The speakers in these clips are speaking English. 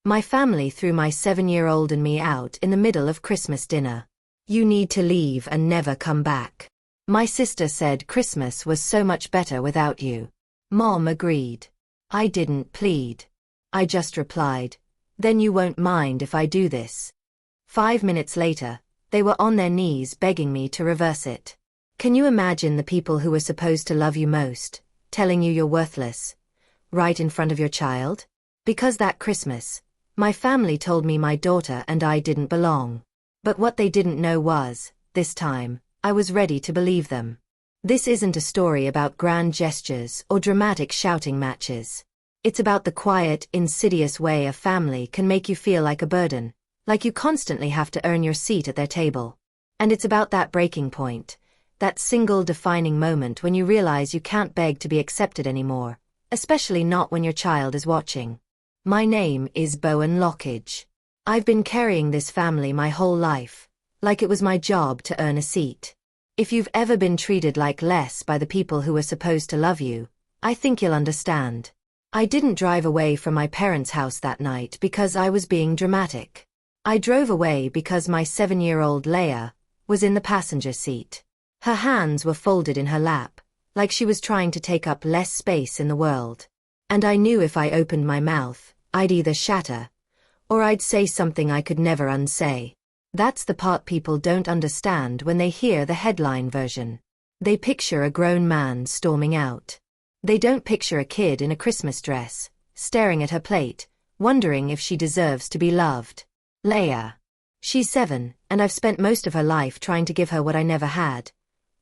My family threw my 7-year-old and me out in the middle of Christmas dinner. You need to leave and never come back. My sister said Christmas was so much better without you. Mom agreed. I didn't plead. I just replied, then you won't mind if I do this. 5 minutes later, they were on their knees begging me to reverse it. Can you imagine the people who were supposed to love you most, telling you you're worthless, right in front of your child? Because that Christmas, my family told me my daughter and I didn't belong. But what they didn't know was, this time, I was ready to believe them. This isn't a story about grand gestures or dramatic shouting matches. It's about the quiet, insidious way a family can make you feel like a burden, like you constantly have to earn your seat at their table. And it's about that breaking point, that single defining moment when you realize you can't beg to be accepted anymore, especially not when your child is watching. My name is Bowen Lockage. I've been carrying this family my whole life, like it was my job to earn a seat. If you've ever been treated like less by the people who were supposed to love you, I think you'll understand. I didn't drive away from my parents' house that night because I was being dramatic. I drove away because my 7-year-old Leia was in the passenger seat. Her hands were folded in her lap, like she was trying to take up less space in the world. And I knew if I opened my mouth, I'd either shatter, or I'd say something I could never unsay. That's the part people don't understand when they hear the headline version. They picture a grown man storming out. They don't picture a kid in a Christmas dress, staring at her plate, wondering if she deserves to be loved. Leia. She's 7, and I've spent most of her life trying to give her what I never had.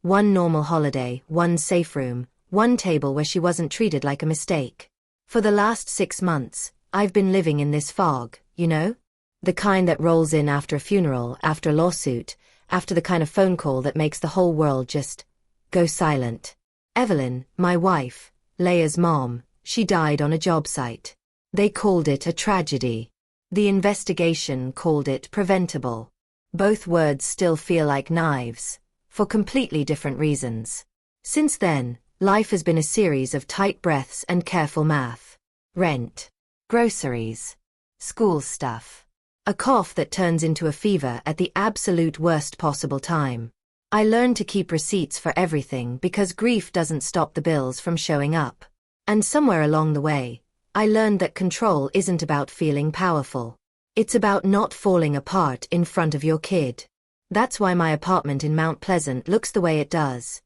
One normal holiday, one safe room, one table where she wasn't treated like a mistake. For the last 6 months, I've been living in this fog, you know? The kind that rolls in after a funeral, after a lawsuit, after the kind of phone call that makes the whole world just go silent. Evelyn, my wife, Leia's mom, she died on a job site. They called it a tragedy. The investigation called it preventable. Both words still feel like knives, for completely different reasons. Since then, life has been a series of tight breaths and careful math. Rent. Groceries. School stuff. A cough that turns into a fever at the absolute worst possible time. I learned to keep receipts for everything because grief doesn't stop the bills from showing up. And somewhere along the way, I learned that control isn't about feeling powerful. It's about not falling apart in front of your kid. That's why my apartment in Mount Pleasant looks the way it does.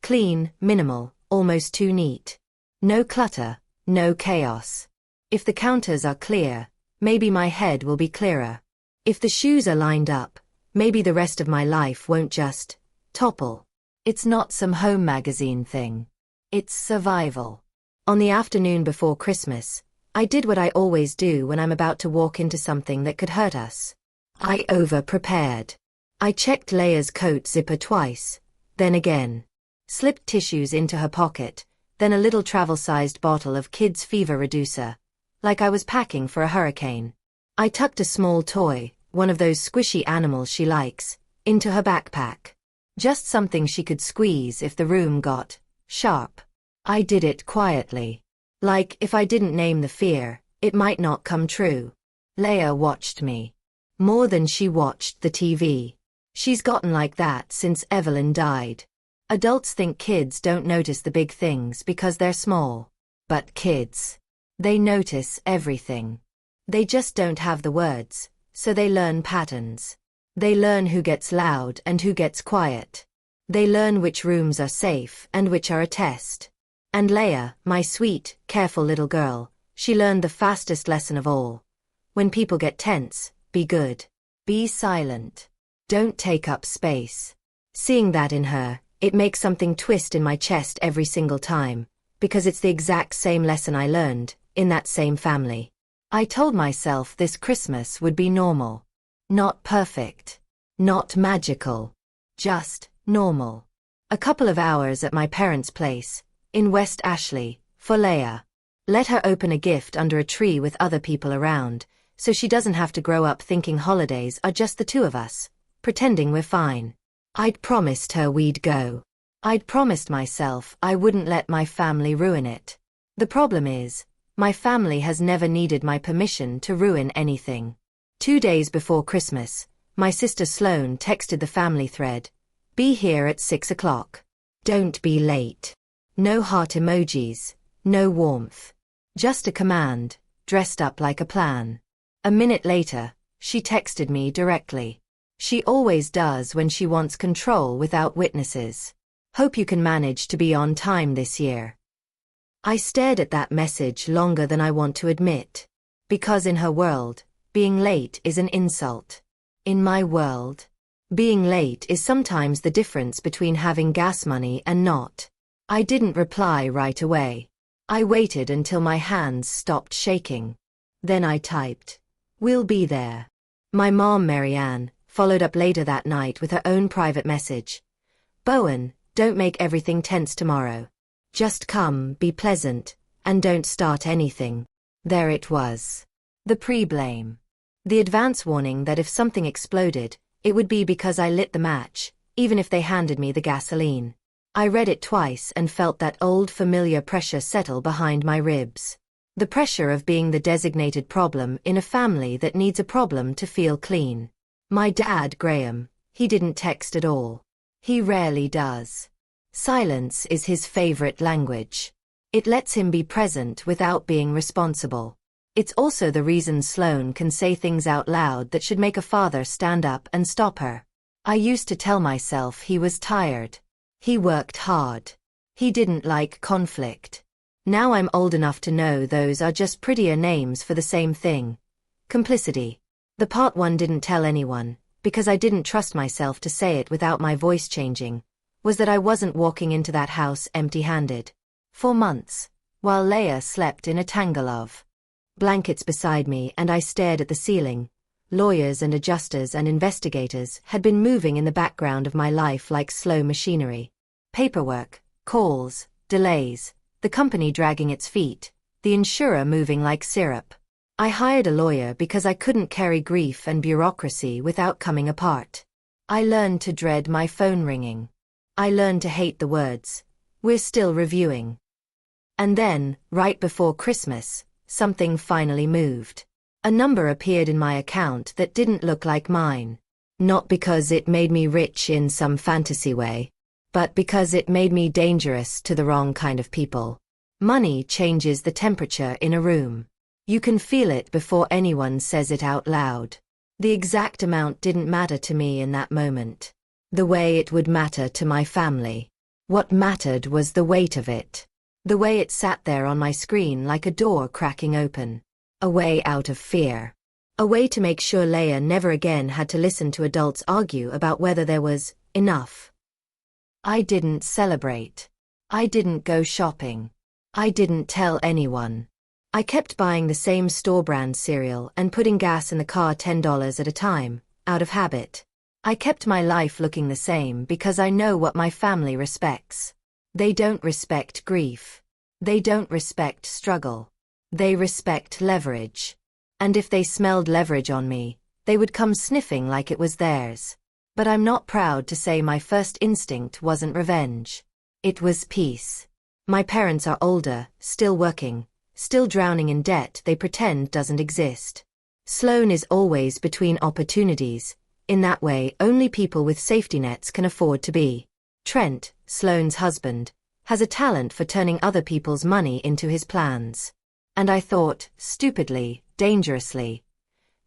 Clean, minimal, almost too neat. No clutter, no chaos. If the counters are clear, maybe my head will be clearer. If the shoes are lined up, maybe the rest of my life won't just topple. It's not some home magazine thing. It's survival. On the afternoon before Christmas, I did what I always do when I'm about to walk into something that could hurt us. I over-prepared. I checked Leia's coat zipper twice, then again. Slipped tissues into her pocket, then a little travel-sized bottle of kids' fever reducer, like I was packing for a hurricane. I tucked a small toy, one of those squishy animals she likes, into her backpack. Just something she could squeeze if the room got sharp. I did it quietly. Like if I didn't name the fear, it might not come true. Leia watched me. More than she watched the TV. She's gotten like that since Evelyn died. Adults think kids don't notice the big things because they're small. But kids, they notice everything. They just don't have the words, so they learn patterns. They learn who gets loud and who gets quiet. They learn which rooms are safe and which are a test. And Leia, my sweet, careful little girl, she learned the fastest lesson of all. When people get tense, be good. Be silent. Don't take up space. Seeing that in her, it makes something twist in my chest every single time, because it's the exact same lesson I learned, in that same family. I told myself this Christmas would be normal. Not perfect. Not magical. Just normal. A couple of hours at my parents' place, in West Ashley, for Leia. Let her open a gift under a tree with other people around, so she doesn't have to grow up thinking holidays are just the two of us, pretending we're fine. I'd promised her we'd go. I'd promised myself I wouldn't let my family ruin it. The problem is, My family has never needed my permission to ruin anything. 2 days before Christmas, my sister Sloane texted the family thread, "Be here at 6 o'clock. Don't be late." No heart emojis, no warmth. Just a command, dressed up like a plan. A minute later, she texted me directly. She always does when she wants control without witnesses. "Hope you can manage to be on time this year." I stared at that message longer than I want to admit. Because in her world, being late is an insult. In my world, being late is sometimes the difference between having gas money and not. I didn't reply right away. I waited until my hands stopped shaking. Then I typed, "We'll be there." My mom, Marianne, followed up later that night with her own private message. "Bowen, don't make everything tense tomorrow. Just come, be pleasant, and don't start anything." There it was. The pre-blame. The advance warning that if something exploded, it would be because I lit the match, even if they handed me the gasoline. I read it twice and felt that old familiar pressure settle behind my ribs. The pressure of being the designated problem in a family that needs a problem to feel clean. My dad, Graham, he didn't text at all. He rarely does. Silence is his favorite language. It lets him be present without being responsible. It's also the reason Sloane can say things out loud that should make a father stand up and stop her. I used to tell myself he was tired. He worked hard. He didn't like conflict. Now I'm old enough to know those are just prettier names for the same thing. Complicity. The part one didn't tell anyone, because I didn't trust myself to say it without my voice changing, was that I wasn't walking into that house empty-handed. For months, while Leia slept in a tangle of blankets beside me and I stared at the ceiling, lawyers and adjusters and investigators had been moving in the background of my life like slow machinery. Paperwork, calls, delays, the company dragging its feet, the insurer moving like syrup. I hired a lawyer because I couldn't carry grief and bureaucracy without coming apart. I learned to dread my phone ringing. I learned to hate the words, "We're still reviewing." And then, right before Christmas, something finally moved. A number appeared in my account that didn't look like mine. Not because it made me rich in some fantasy way, but because it made me dangerous to the wrong kind of people. Money changes the temperature in a room. You can feel it before anyone says it out loud. The exact amount didn't matter to me in that moment. The way it would matter to my family. What mattered was the weight of it. The way it sat there on my screen like a door cracking open. A way out of fear. A way to make sure Leia never again had to listen to adults argue about whether there was enough. I didn't celebrate. I didn't go shopping. I didn't tell anyone. I kept buying the same store brand cereal and putting gas in the car $10 at a time, out of habit. I kept my life looking the same because I know what my family respects. They don't respect grief. They don't respect struggle. They respect leverage. And if they smelled leverage on me, they would come sniffing like it was theirs. But I'm not proud to say my first instinct wasn't revenge. It was peace. My parents are older, still working, still drowning in debt they pretend doesn't exist. Sloane is always between opportunities. In that way, only people with safety nets can afford to be. Trent, Sloane's husband, has a talent for turning other people's money into his plans. And I thought, stupidly, dangerously,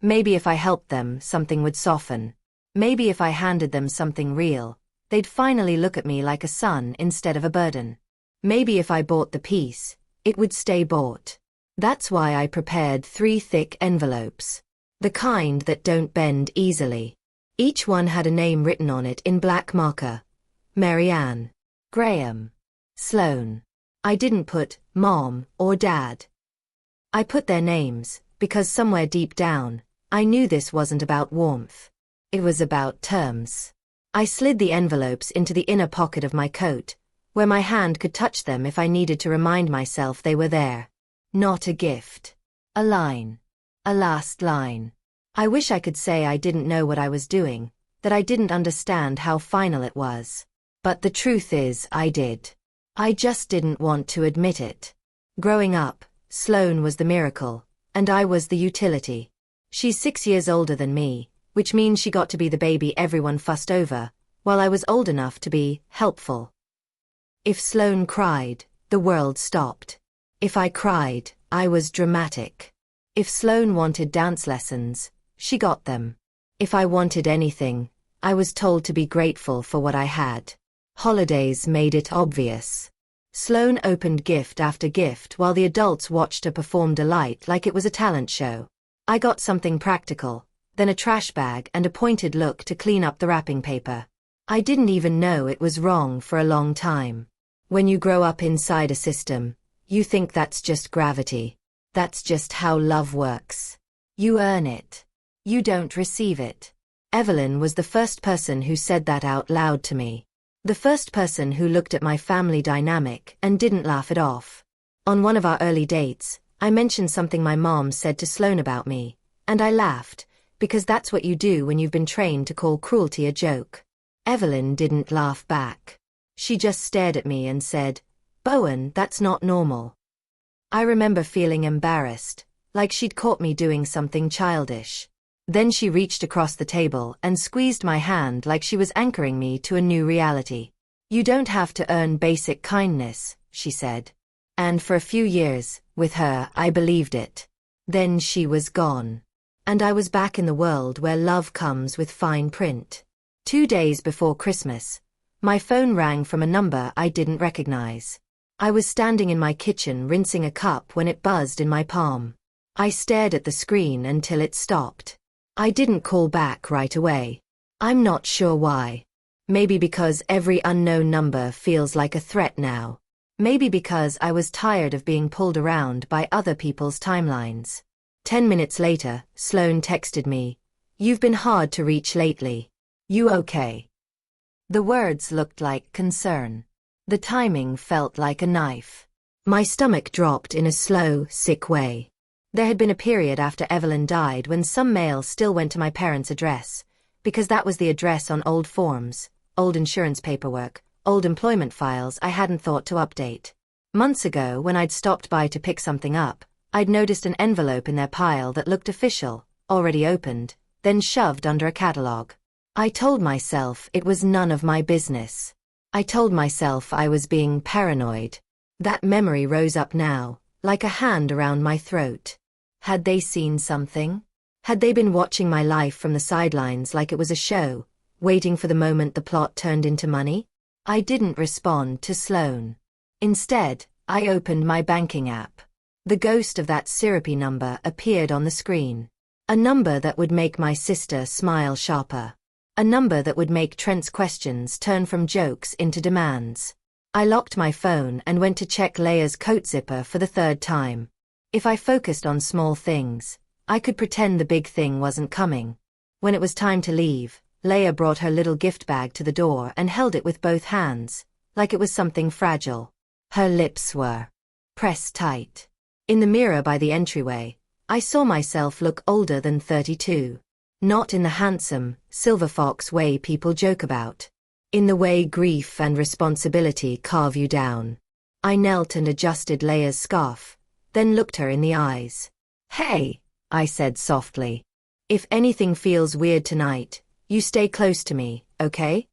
maybe if I helped them, something would soften. Maybe if I handed them something real, they'd finally look at me like a son instead of a burden. Maybe if I bought the peace, it would stay bought. That's why I prepared 3 thick envelopes. The kind that don't bend easily. Each one had a name written on it in black marker. Marianne. Graham. Sloane. I didn't put Mom or Dad. I put their names, because somewhere deep down, I knew this wasn't about warmth. It was about terms. I slid the envelopes into the inner pocket of my coat, where my hand could touch them if I needed to remind myself they were there. Not a gift. A line. A last line. I wish I could say I didn't know what I was doing, that I didn't understand how final it was. But the truth is, I did. I just didn't want to admit it. Growing up, Sloane was the miracle, and I was the utility. She's 6 years older than me, which means she got to be the baby everyone fussed over, while I was old enough to be helpful. If Sloane cried, the world stopped. If I cried, I was dramatic. If Sloane wanted dance lessons, she got them. If I wanted anything, I was told to be grateful for what I had. Holidays made it obvious. Sloane opened gift after gift while the adults watched her perform delight like it was a talent show. I got something practical, then a trash bag and a pointed look to clean up the wrapping paper. I didn't even know it was wrong for a long time. When you grow up inside a system, you think that's just gravity. That's just how love works. You earn it. You don't receive it. Evelyn was the first person who said that out loud to me. The first person who looked at my family dynamic and didn't laugh it off. On one of our early dates, I mentioned something my mom said to Sloane about me, and I laughed, because that's what you do when you've been trained to call cruelty a joke. Evelyn didn't laugh back. She just stared at me and said, "Bowen, that's not normal." I remember feeling embarrassed, like she'd caught me doing something childish. Then she reached across the table and squeezed my hand like she was anchoring me to a new reality. "You don't have to earn basic kindness," she said. And for a few years, with her, I believed it. Then she was gone. And I was back in the world where love comes with fine print. 2 days before Christmas, my phone rang from a number I didn't recognize. I was standing in my kitchen rinsing a cup when it buzzed in my palm. I stared at the screen until it stopped. I didn't call back right away. I'm not sure why. Maybe because every unknown number feels like a threat now. Maybe because I was tired of being pulled around by other people's timelines. 10 minutes later, Sloane texted me, "You've been hard to reach lately. You okay?" The words looked like concern. The timing felt like a knife. My stomach dropped in a slow, sick way. There had been a period after Evelyn died when some mail still went to my parents' address, because that was the address on old forms, old insurance paperwork, old employment files I hadn't thought to update. Months ago, when I'd stopped by to pick something up, I'd noticed an envelope in their pile that looked official, already opened, then shoved under a catalog. I told myself it was none of my business. I told myself I was being paranoid. That memory rose up now, like a hand around my throat. Had they seen something? Had they been watching my life from the sidelines like it was a show, waiting for the moment the plot turned into money? I didn't respond to Sloane. Instead, I opened my banking app. The ghost of that syrupy number appeared on the screen. A number that would make my sister smile sharper. A number that would make Trent's questions turn from jokes into demands. I locked my phone and went to check Leia's coat zipper for the 3rd time. If I focused on small things, I could pretend the big thing wasn't coming. When it was time to leave, Leia brought her little gift bag to the door and held it with both hands, like it was something fragile. Her lips were pressed tight. In the mirror by the entryway, I saw myself look older than 32. Not in the handsome, silver fox way people joke about. In the way grief and responsibility carve you down. I knelt and adjusted Leia's scarf, then looked her in the eyes. "Hey," I said softly. "If anything feels weird tonight, you stay close to me, okay?"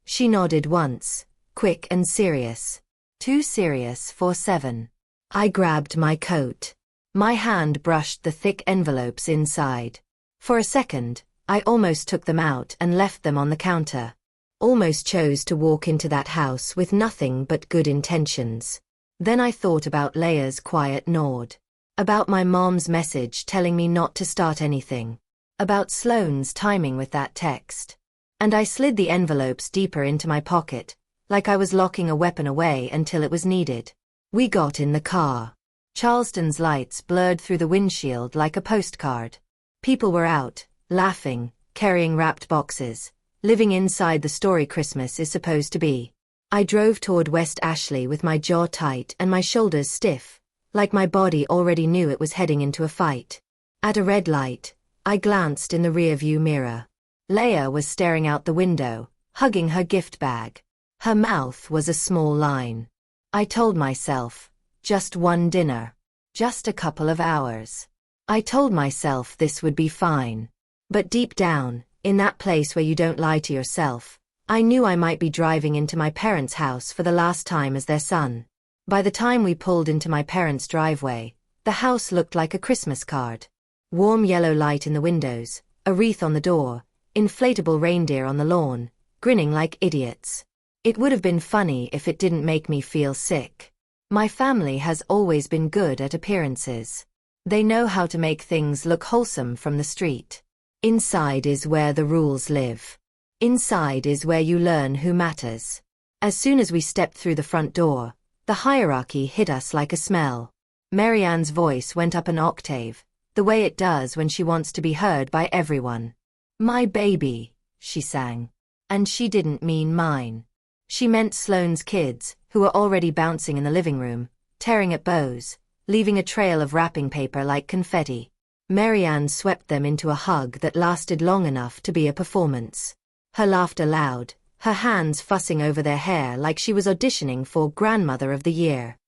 She nodded once, quick and serious. Too serious for 7. I grabbed my coat. My hand brushed the thick envelopes inside. For a second, I almost took them out and left them on the counter. Almost chose to walk into that house with nothing but good intentions. Then I thought about Leia's quiet nod. About my mom's message telling me not to start anything. About Sloane's timing with that text. And I slid the envelopes deeper into my pocket, like I was locking a weapon away until it was needed. We got in the car. Charleston's lights blurred through the windshield like a postcard. People were out, laughing, carrying wrapped boxes, living inside the story Christmas is supposed to be. I drove toward West Ashley with my jaw tight and my shoulders stiff, like my body already knew it was heading into a fight. At a red light, I glanced in the rearview mirror. Leia was staring out the window, hugging her gift bag. Her mouth was a small line. I told myself, just one dinner. Just a couple of hours. I told myself this would be fine. But deep down, in that place where you don't lie to yourself, I knew I might be driving into my parents' house for the last time as their son. By the time we pulled into my parents' driveway, the house looked like a Christmas card. Warm yellow light in the windows, a wreath on the door, inflatable reindeer on the lawn, grinning like idiots. It would have been funny if it didn't make me feel sick. My family has always been good at appearances. They know how to make things look wholesome from the street. Inside is where the rules live. Inside is where you learn who matters. As soon as we stepped through the front door, the hierarchy hit us like a smell. Marianne's voice went up an octave, the way it does when she wants to be heard by everyone. "My baby," she sang. And she didn't mean mine. She meant Sloane's kids, who were already bouncing in the living room, tearing at bows, leaving a trail of wrapping paper like confetti. Marianne swept them into a hug that lasted long enough to be a performance. Her laughter loud, her hands fussing over their hair like she was auditioning for Grandmother of the Year.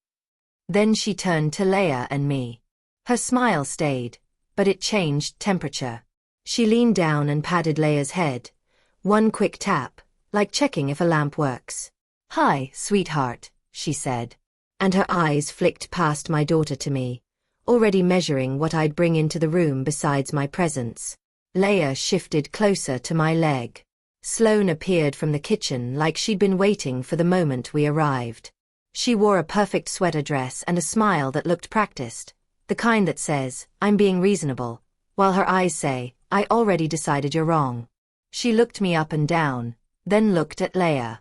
Then she turned to Leia and me. Her smile stayed, but it changed temperature. She leaned down and patted Leia's head. One quick tap, like checking if a lamp works. "Hi, sweetheart," she said. And her eyes flicked past my daughter to me, already measuring what I'd bring into the room besides my presence. Leia shifted closer to my leg. Sloane appeared from the kitchen like she'd been waiting for the moment we arrived. She wore a perfect sweater dress and a smile that looked practiced, the kind that says, "I'm being reasonable," while her eyes say, "I already decided you're wrong." She looked me up and down, then looked at Leia.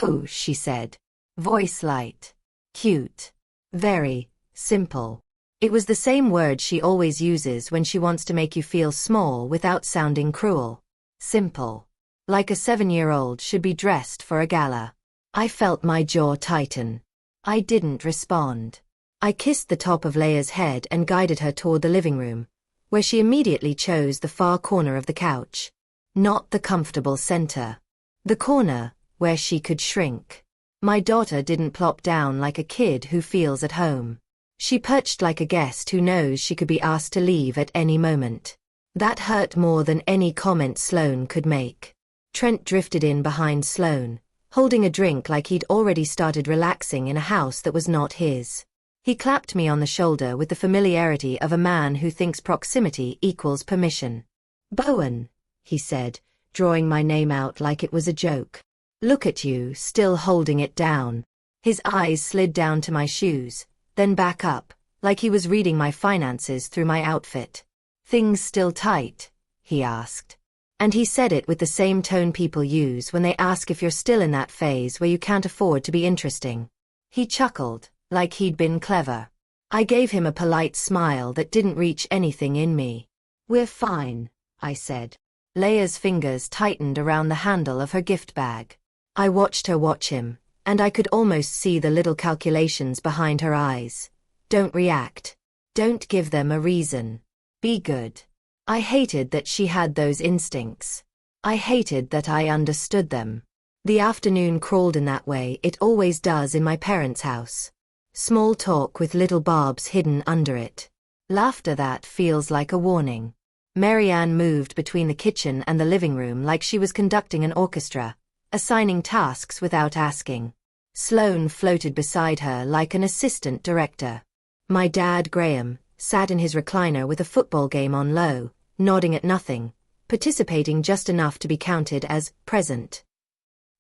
"Oh," she said. Voice light. Cute. Very simple. It was the same word she always uses when she wants to make you feel small without sounding cruel. Simple. Like a 7-year-old should be dressed for a gala. I felt my jaw tighten. I didn't respond. I kissed the top of Leia's head and guided her toward the living room, where she immediately chose the far corner of the couch. Not the comfortable center. The corner, where she could shrink. My daughter didn't plop down like a kid who feels at home. She perched like a guest who knows she could be asked to leave at any moment. That hurt more than any comment Sloane could make. Trent drifted in behind Sloane, holding a drink like he'd already started relaxing in a house that was not his. He clapped me on the shoulder with the familiarity of a man who thinks proximity equals permission. "Bowen," he said, drawing my name out like it was a joke. "Look at you, still holding it down." His eyes slid down to my shoes, then back up, like he was reading my finances through my outfit. "Things still tight?" he asked. And he said it with the same tone people use when they ask if you're still in that phase where you can't afford to be interesting. He chuckled, like he'd been clever. I gave him a polite smile that didn't reach anything in me. "We're fine," I said. Leia's fingers tightened around the handle of her gift bag. I watched her watch him, and I could almost see the little calculations behind her eyes. Don't react. Don't give them a reason. Be good. I hated that she had those instincts. I hated that I understood them. The afternoon crawled in that way it always does in my parents' house. Small talk with little barbs hidden under it. Laughter that feels like a warning. Marianne moved between the kitchen and the living room like she was conducting an orchestra, assigning tasks without asking. Sloane floated beside her like an assistant director. My dad, Graham, sat in his recliner with a football game on low, nodding at nothing, participating just enough to be counted as present.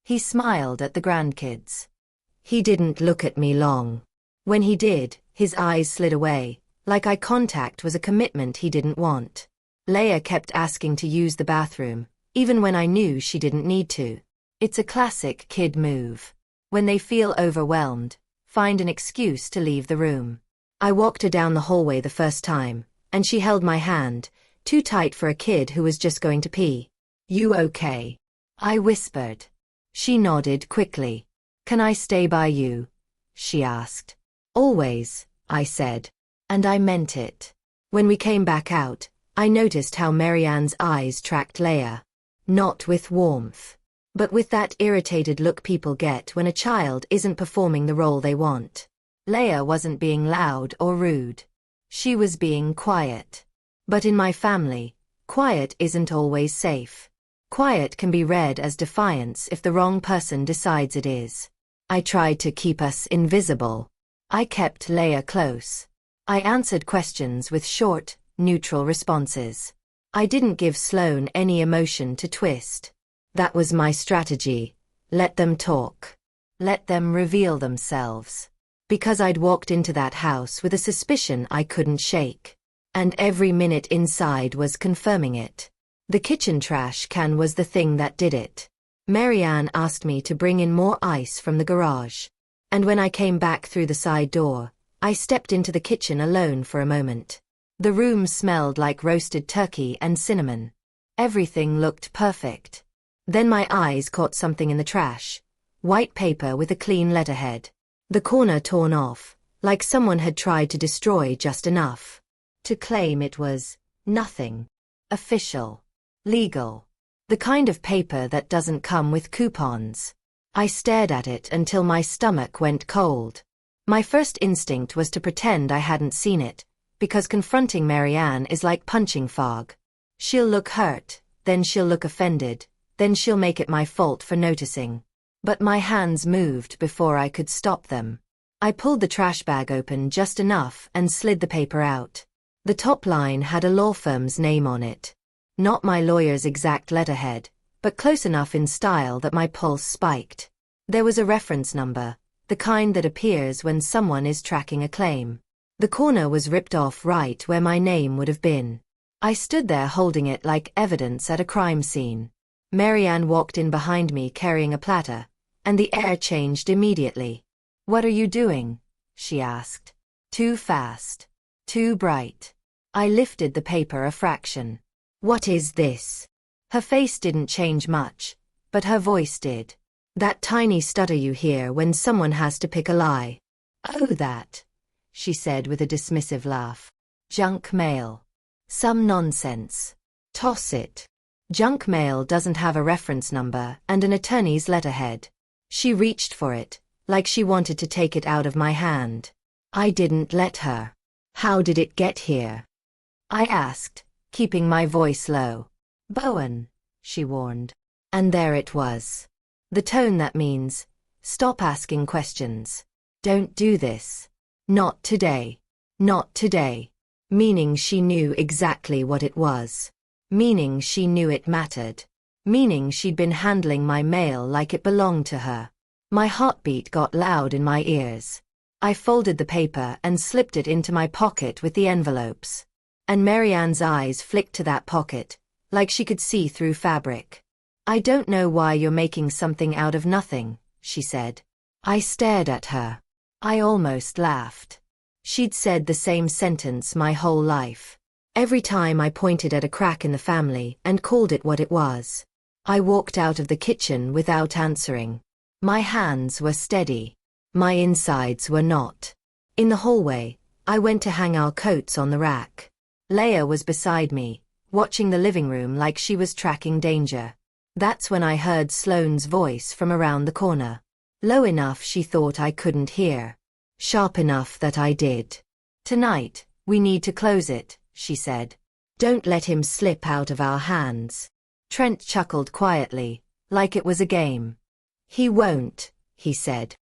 He smiled at the grandkids. He didn't look at me long. When he did, his eyes slid away, like eye contact was a commitment he didn't want. Leia kept asking to use the bathroom, even when I knew she didn't need to. It's a classic kid move. When they feel overwhelmed, find an excuse to leave the room. I walked her down the hallway the first time, and she held my hand, too tight for a kid who was just going to pee. "You okay?" I whispered. She nodded quickly. "Can I stay by you?" she asked. "Always," I said. And I meant it. When we came back out, I noticed how Marianne's eyes tracked Leia. Not with warmth, but with that irritated look people get when a child isn't performing the role they want. Leia wasn't being loud or rude. She was being quiet. But in my family, quiet isn't always safe. Quiet can be read as defiance if the wrong person decides it is. I tried to keep us invisible. I kept Leia close. I answered questions with short, neutral responses. I didn't give Sloane any emotion to twist. That was my strategy. Let them talk. Let them reveal themselves. Because I'd walked into that house with a suspicion I couldn't shake. And every minute inside was confirming it. The kitchen trash can was the thing that did it. Marianne asked me to bring in more ice from the garage. And when I came back through the side door, I stepped into the kitchen alone for a moment. The room smelled like roasted turkey and cinnamon. Everything looked perfect. Then my eyes caught something in the trash. White paper with a clean letterhead. The corner torn off, like someone had tried to destroy just enough to claim it was nothing. Official. Legal. The kind of paper that doesn't come with coupons. I stared at it until my stomach went cold. My first instinct was to pretend I hadn't seen it, because confronting Marianne is like punching fog. She'll look hurt, then she'll look offended, then she'll make it my fault for noticing. But my hands moved before I could stop them. I pulled the trash bag open just enough and slid the paper out. The top line had a law firm's name on it. Not my lawyer's exact letterhead, but close enough in style that my pulse spiked. There was a reference number, the kind that appears when someone is tracking a claim. The corner was ripped off right where my name would have been. I stood there holding it like evidence at a crime scene. Marianne walked in behind me carrying a platter, and the air changed immediately. "What are you doing?" she asked. "Too fast. Too bright." I lifted the paper a fraction. "What is this?" Her face didn't change much, but her voice did. That tiny stutter you hear when someone has to pick a lie. "Oh, that," she said with a dismissive laugh. "Junk mail. Some nonsense. Toss it." Junk mail doesn't have a reference number and an attorney's letterhead. She reached for it, like she wanted to take it out of my hand. I didn't let her. "How did it get here?" I asked, keeping my voice low. "Bowen," she warned. And there it was. The tone that means, stop asking questions. Don't do this. Not today. Not today. Meaning she knew exactly what it was. Meaning she knew it mattered. Meaning she'd been handling my mail like it belonged to her. My heartbeat got loud in my ears. I folded the paper and slipped it into my pocket with the envelopes. And Marianne's eyes flicked to that pocket, like she could see through fabric. "I don't know why you're making something out of nothing," she said. I stared at her. I almost laughed. She'd said the same sentence my whole life. Every time I pointed at a crack in the family and called it what it was. I walked out of the kitchen without answering. My hands were steady. My insides were not. In the hallway, I went to hang our coats on the rack. Leia was beside me, watching the living room like she was tracking danger. That's when I heard Sloane's voice from around the corner. Low enough she thought I couldn't hear. Sharp enough that I did. "Tonight, we need to close it," she said. "Don't let him slip out of our hands." Trent chuckled quietly, like it was a game. "He won't," he said.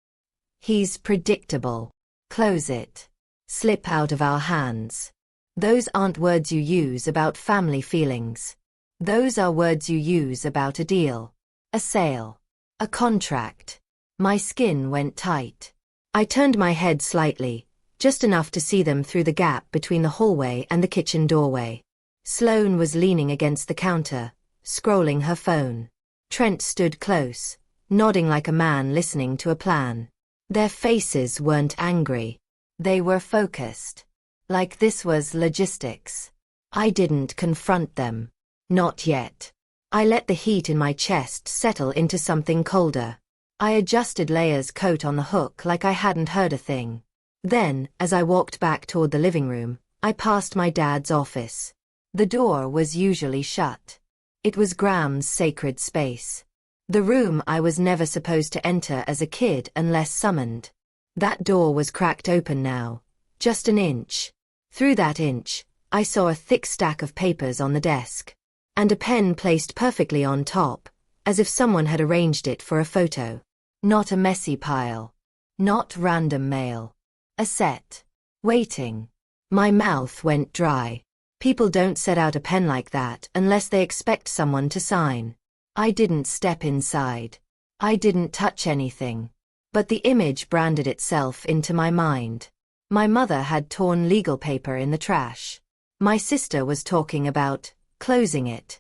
"He's predictable. Close it. Slip out of our hands. Those aren't words you use about family feelings. Those are words you use about a deal. A sale. A contract." My skin went tight. I turned my head slightly, just enough to see them through the gap between the hallway and the kitchen doorway. Sloane was leaning against the counter, scrolling her phone. Trent stood close, nodding like a man listening to a plan. Their faces weren't angry. They were focused. Like this was logistics. I didn't confront them. Not yet. I let the heat in my chest settle into something colder. I adjusted Leia's coat on the hook like I hadn't heard a thing. Then, as I walked back toward the living room, I passed my dad's office. The door was usually shut. It was Graham's sacred space. The room I was never supposed to enter as a kid unless summoned. That door was cracked open now. Just an inch. Through that inch, I saw a thick stack of papers on the desk. And a pen placed perfectly on top, as if someone had arranged it for a photo. Not a messy pile. Not random mail. A set. Waiting. My mouth went dry. People don't set out a pen like that unless they expect someone to sign. I didn't step inside. I didn't touch anything. But the image branded itself into my mind. My mother had torn legal paper in the trash. My sister was talking about closing it.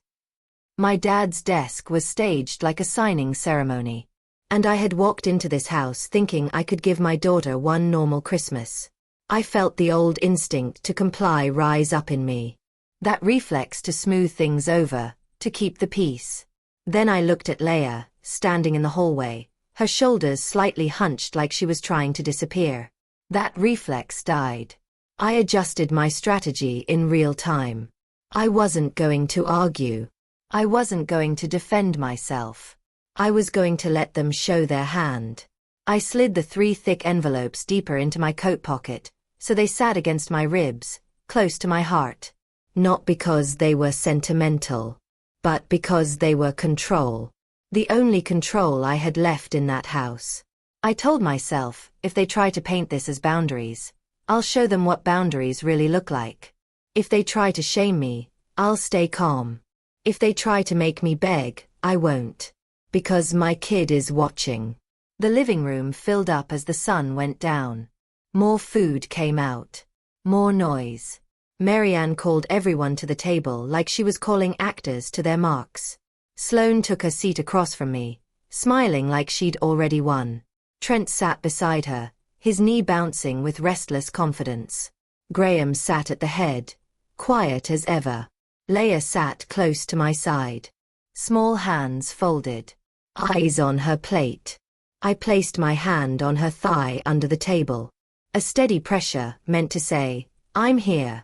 My dad's desk was staged like a signing ceremony. And I had walked into this house thinking I could give my daughter one normal Christmas. I felt the old instinct to comply rise up in me. That reflex to smooth things over, to keep the peace. Then I looked at Leia, standing in the hallway, her shoulders slightly hunched like she was trying to disappear. That reflex died. I adjusted my strategy in real time. I wasn't going to argue. I wasn't going to defend myself. I was going to let them show their hand. I slid the 3 thick envelopes deeper into my coat pocket, so they sat against my ribs, close to my heart. Not because they were sentimental, but because they were control. The only control I had left in that house. I told myself, if they try to paint this as boundaries, I'll show them what boundaries really look like. If they try to shame me, I'll stay calm. If they try to make me beg, I won't. Because my kid is watching. The living room filled up as the sun went down. More food came out. More noise. Marianne called everyone to the table like she was calling actors to their marks. Sloane took her seat across from me, smiling like she'd already won. Trent sat beside her, his knee bouncing with restless confidence. Graham sat at the head, quiet as ever. Leia sat close to my side. Small hands folded. Eyes on her plate. I placed my hand on her thigh under the table. A steady pressure meant to say, I'm here.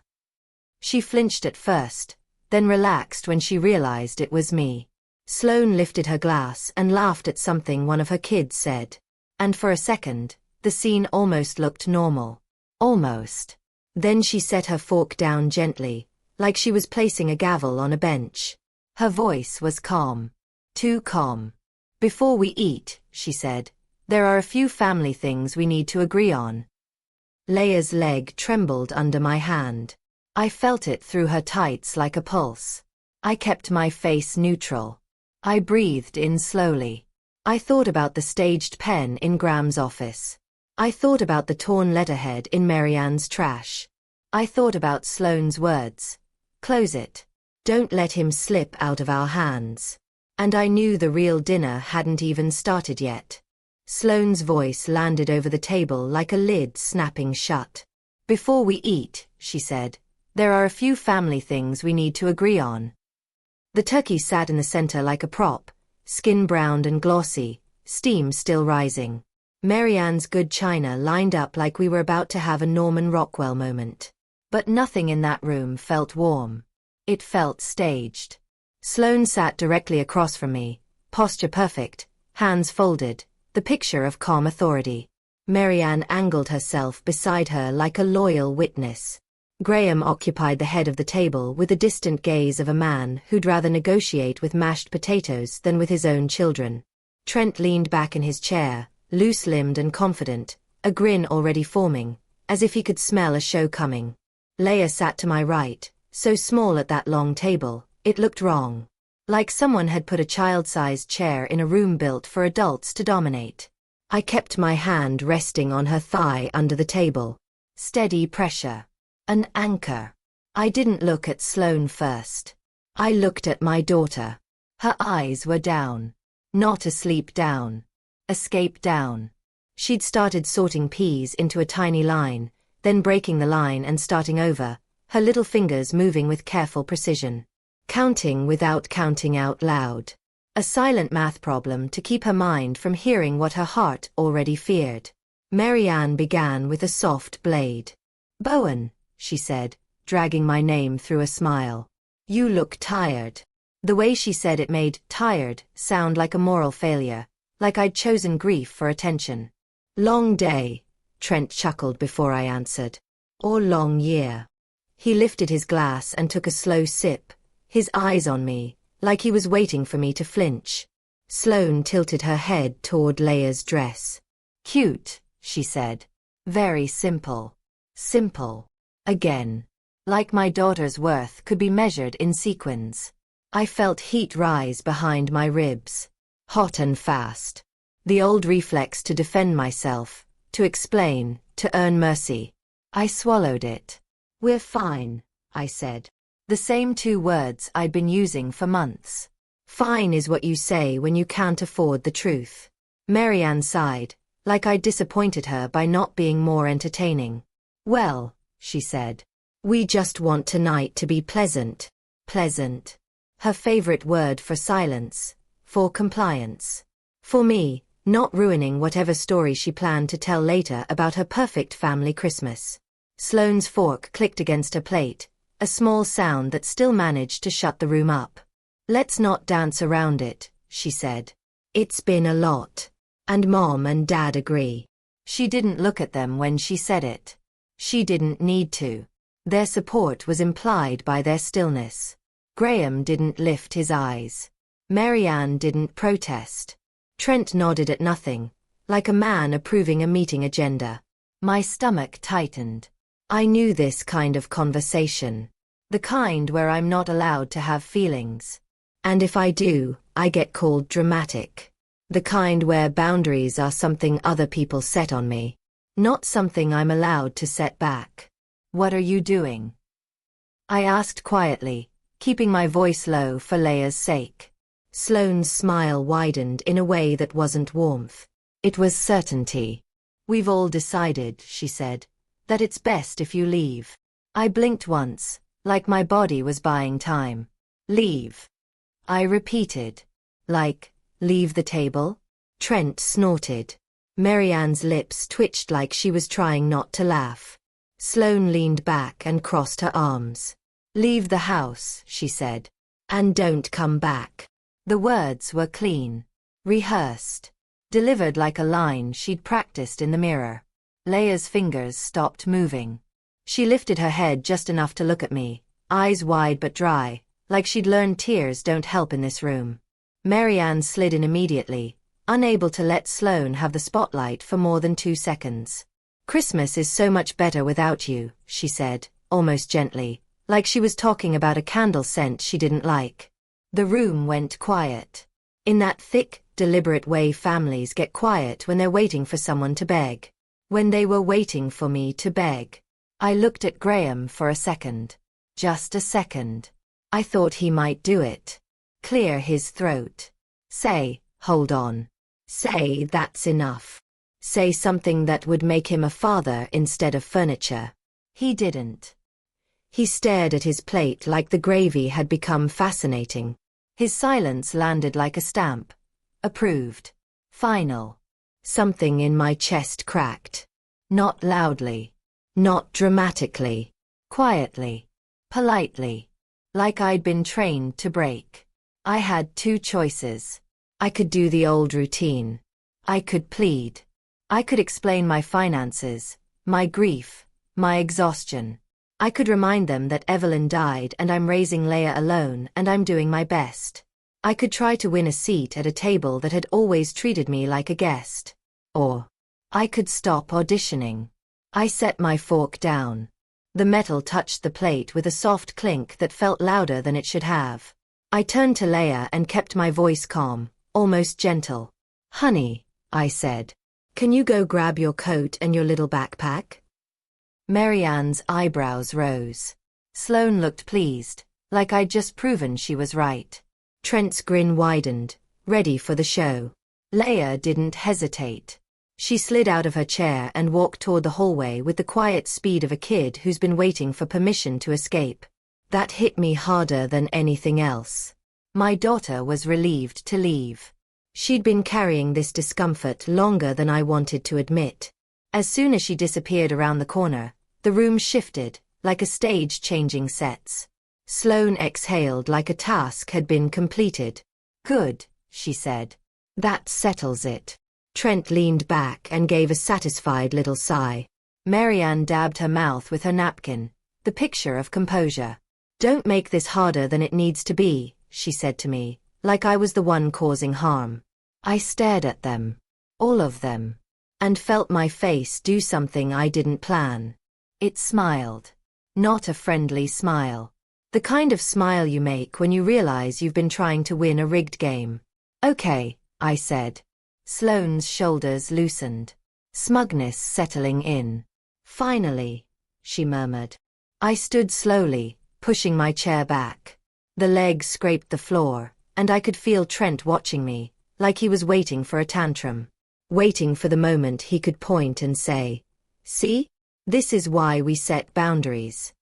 She flinched at first, then relaxed when she realized it was me. Sloane lifted her glass and laughed at something one of her kids said. And for a second, the scene almost looked normal. Almost. Then she set her fork down gently, like she was placing a gavel on a bench. Her voice was calm. Too calm. Before we eat, she said, there are a few family things we need to agree on. Leia's leg trembled under my hand. I felt it through her tights like a pulse. I kept my face neutral. I breathed in slowly. I thought about the staged pen in Graham's office. I thought about the torn letterhead in Marianne's trash. I thought about Sloane's words. Close it. Don't let him slip out of our hands. And I knew the real dinner hadn't even started yet. Sloane's voice landed over the table like a lid snapping shut. Before we eat, she said, there are a few family things we need to agree on. The turkey sat in the center like a prop, skin browned and glossy, steam still rising. Marianne's good china lined up like we were about to have a Norman Rockwell moment. But nothing in that room felt warm. It felt staged. Sloane sat directly across from me, posture perfect, hands folded, the picture of calm authority. Marianne angled herself beside her like a loyal witness. Graham occupied the head of the table with the distant gaze of a man who'd rather negotiate with mashed potatoes than with his own children. Trent leaned back in his chair, loose-limbed and confident, a grin already forming, as if he could smell a show coming. Leia sat to my right, so small at that long table, it looked wrong. Like someone had put a child-sized chair in a room built for adults to dominate. I kept my hand resting on her thigh under the table. Steady pressure. An anchor. I didn't look at Sloane first. I looked at my daughter. Her eyes were down. Not asleep down. Escape down. She'd started sorting peas into a tiny line, then breaking the line and starting over, her little fingers moving with careful precision. Counting without counting out loud. A silent math problem to keep her mind from hearing what her heart already feared. Marianne began with a soft blade. Bowen, she said, dragging my name through a smile. You look tired. The way she said it made tired sound like a moral failure, like I'd chosen grief for attention. Long day, Trent chuckled before I answered. Or long year. He lifted his glass and took a slow sip, his eyes on me, like he was waiting for me to flinch. Sloane tilted her head toward Leia's dress. Cute, she said. Very simple. Simple. Again. Like my daughter's worth could be measured in sequins. I felt heat rise behind my ribs. Hot and fast. The old reflex to defend myself, to explain, to earn mercy. I swallowed it. We're fine, I said. The same two words I'd been using for months. Fine is what you say when you can't afford the truth. Marianne sighed, like I'd disappointed her by not being more entertaining. Well, she said. We just want tonight to be pleasant. Pleasant. Her favorite word for silence, for compliance. For me, not ruining whatever story she planned to tell later about her perfect family Christmas. Sloane's fork clicked against her plate, a small sound that still managed to shut the room up. Let's not dance around it, she said. It's been a lot. And Mom and Dad agree. She didn't look at them when she said it. She didn't need to. Their support was implied by their stillness. Graham didn't lift his eyes. Marianne didn't protest. Trent nodded at nothing, like a man approving a meeting agenda. My stomach tightened. I knew this kind of conversation. The kind where I'm not allowed to have feelings. And if I do, I get called dramatic. The kind where boundaries are something other people set on me. Not something I'm allowed to set back. What are you doing? I asked quietly, keeping my voice low for Leia's sake. Sloane's smile widened in a way that wasn't warmth. It was certainty. We've all decided, she said, that it's best if you leave. I blinked once, like my body was buying time. Leave. I repeated. Like, leave the table? Trent snorted. Marianne's lips twitched like she was trying not to laugh. Sloane leaned back and crossed her arms. Leave the house, she said. And don't come back. The words were clean. Rehearsed. Delivered like a line she'd practiced in the mirror. Leia's fingers stopped moving. She lifted her head just enough to look at me, eyes wide but dry, like she'd learned tears don't help in this room. Marianne slid in immediately, unable to let Sloane have the spotlight for more than 2 seconds. Christmas is so much better without you, she said, almost gently, like she was talking about a candle scent she didn't like. The room went quiet. In that thick, deliberate way families get quiet when they're waiting for someone to beg. When they were waiting for me to beg. I looked at Graham for a second. Just a second. I thought he might do it. Clear his throat. Say, hold on. Say that's enough. Say something that would make him a father instead of furniture. He didn't. He stared at his plate like the gravy had become fascinating. His silence landed like a stamp. Approved. Final. Something in my chest cracked. Not loudly. Not dramatically. Quietly. Politely. Like I'd been trained to break. I had 2 choices. I could do the old routine. I could plead. I could explain my finances, my grief, my exhaustion. I could remind them that Evelyn died and I'm raising Leia alone and I'm doing my best. I could try to win a seat at a table that had always treated me like a guest. Or I could stop auditioning. I set my fork down. The metal touched the plate with a soft clink that felt louder than it should have. I turned to Leia and kept my voice calm, almost gentle. Honey, I said. Can you go grab your coat and your little backpack? Marianne's eyebrows rose. Sloane looked pleased, like I'd just proven she was right. Trent's grin widened, ready for the show. Leia didn't hesitate. She slid out of her chair and walked toward the hallway with the quiet speed of a kid who's been waiting for permission to escape. That hit me harder than anything else. My daughter was relieved to leave. She'd been carrying this discomfort longer than I wanted to admit. As soon as she disappeared around the corner, the room shifted, like a stage changing sets. Sloane exhaled like a task had been completed. Good, she said. That settles it. Trent leaned back and gave a satisfied little sigh. Marianne dabbed her mouth with her napkin, the picture of composure. "Don't make this harder than it needs to be," she said to me, like I was the one causing harm. I stared at them. All of them. And felt my face do something I didn't plan. It smiled. Not a friendly smile. The kind of smile you make when you realize you've been trying to win a rigged game. "Okay," I said. Sloane's shoulders loosened. Smugness settling in. "Finally," she murmured. I stood slowly, pushing my chair back. The leg scraped the floor, and I could feel Trent watching me, like he was waiting for a tantrum. Waiting for the moment he could point and say, "See? This is why we set boundaries."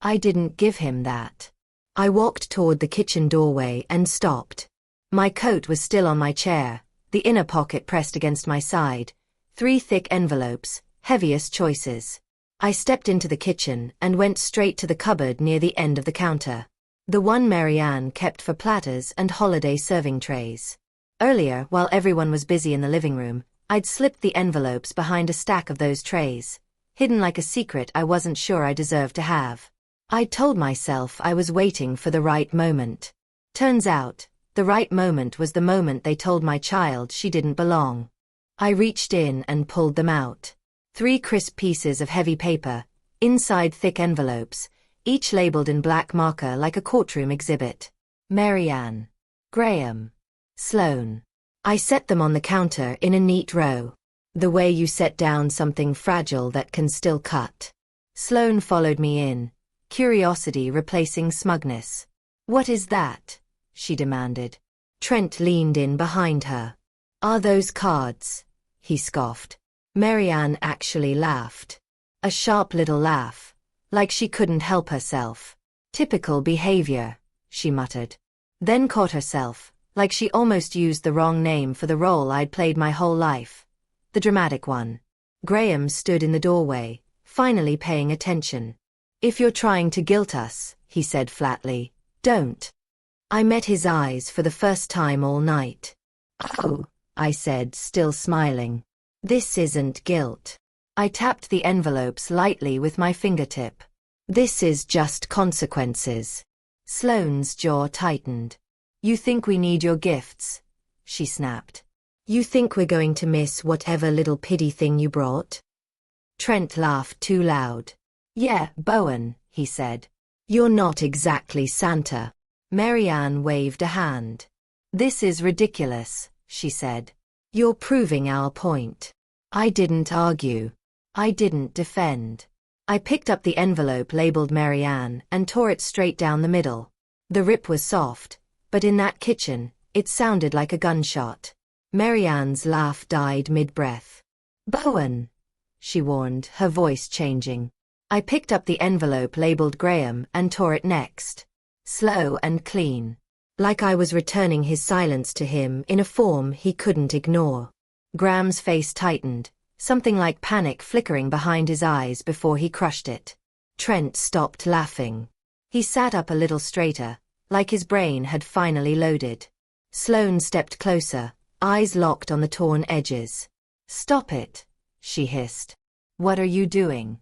I didn't give him that. I walked toward the kitchen doorway and stopped. My coat was still on my chair, the inner pocket pressed against my side, 3 thick envelopes, heaviest choices. I stepped into the kitchen and went straight to the cupboard near the end of the counter. The one Marianne kept for platters and holiday serving trays. Earlier, while everyone was busy in the living room, I'd slipped the envelopes behind a stack of those trays, hidden like a secret I wasn't sure I deserved to have. I'd told myself I was waiting for the right moment. Turns out, the right moment was the moment they told my child she didn't belong. I reached in and pulled them out. 3 crisp pieces of heavy paper, inside thick envelopes, each labeled in black marker like a courtroom exhibit. Marianne. Graham. Sloane. I set them on the counter in a neat row. The way you set down something fragile that can still cut. Sloane followed me in, curiosity replacing smugness. "What is that?" she demanded. Trent leaned in behind her. "Are those cards?" he scoffed. Marianne actually laughed. A sharp little laugh, like she couldn't help herself. "Typical behavior," she muttered. Then caught herself, like she almost used the wrong name for the role I'd played my whole life. The dramatic one. Graham stood in the doorway, finally paying attention. "If you're trying to guilt us," he said flatly, "don't." I met his eyes for the first time all night. "Oh," I said, still smiling. "This isn't guilt." I tapped the envelopes lightly with my fingertip. "This is just consequences." Sloane's jaw tightened. "You think we need your gifts?" she snapped. "You think we're going to miss whatever little pity thing you brought?" Trent laughed too loud. "Yeah, Bowen," he said. "You're not exactly Santa." Marianne waved a hand. "This is ridiculous," she said. "You're proving our point." I didn't argue. I didn't defend. I picked up the envelope labeled Marianne and tore it straight down the middle. The rip was soft, but in that kitchen, it sounded like a gunshot. Marianne's laugh died mid-breath. "Bowen," she warned, her voice changing. I picked up the envelope labeled Graham and tore it next. Slow and clean. Like I was returning his silence to him in a form he couldn't ignore. Graham's face tightened, something like panic flickering behind his eyes before he crushed it. Trent stopped laughing. He sat up a little straighter, like his brain had finally loaded. Sloane stepped closer, eyes locked on the torn edges. "Stop it," she hissed. "What are you doing?"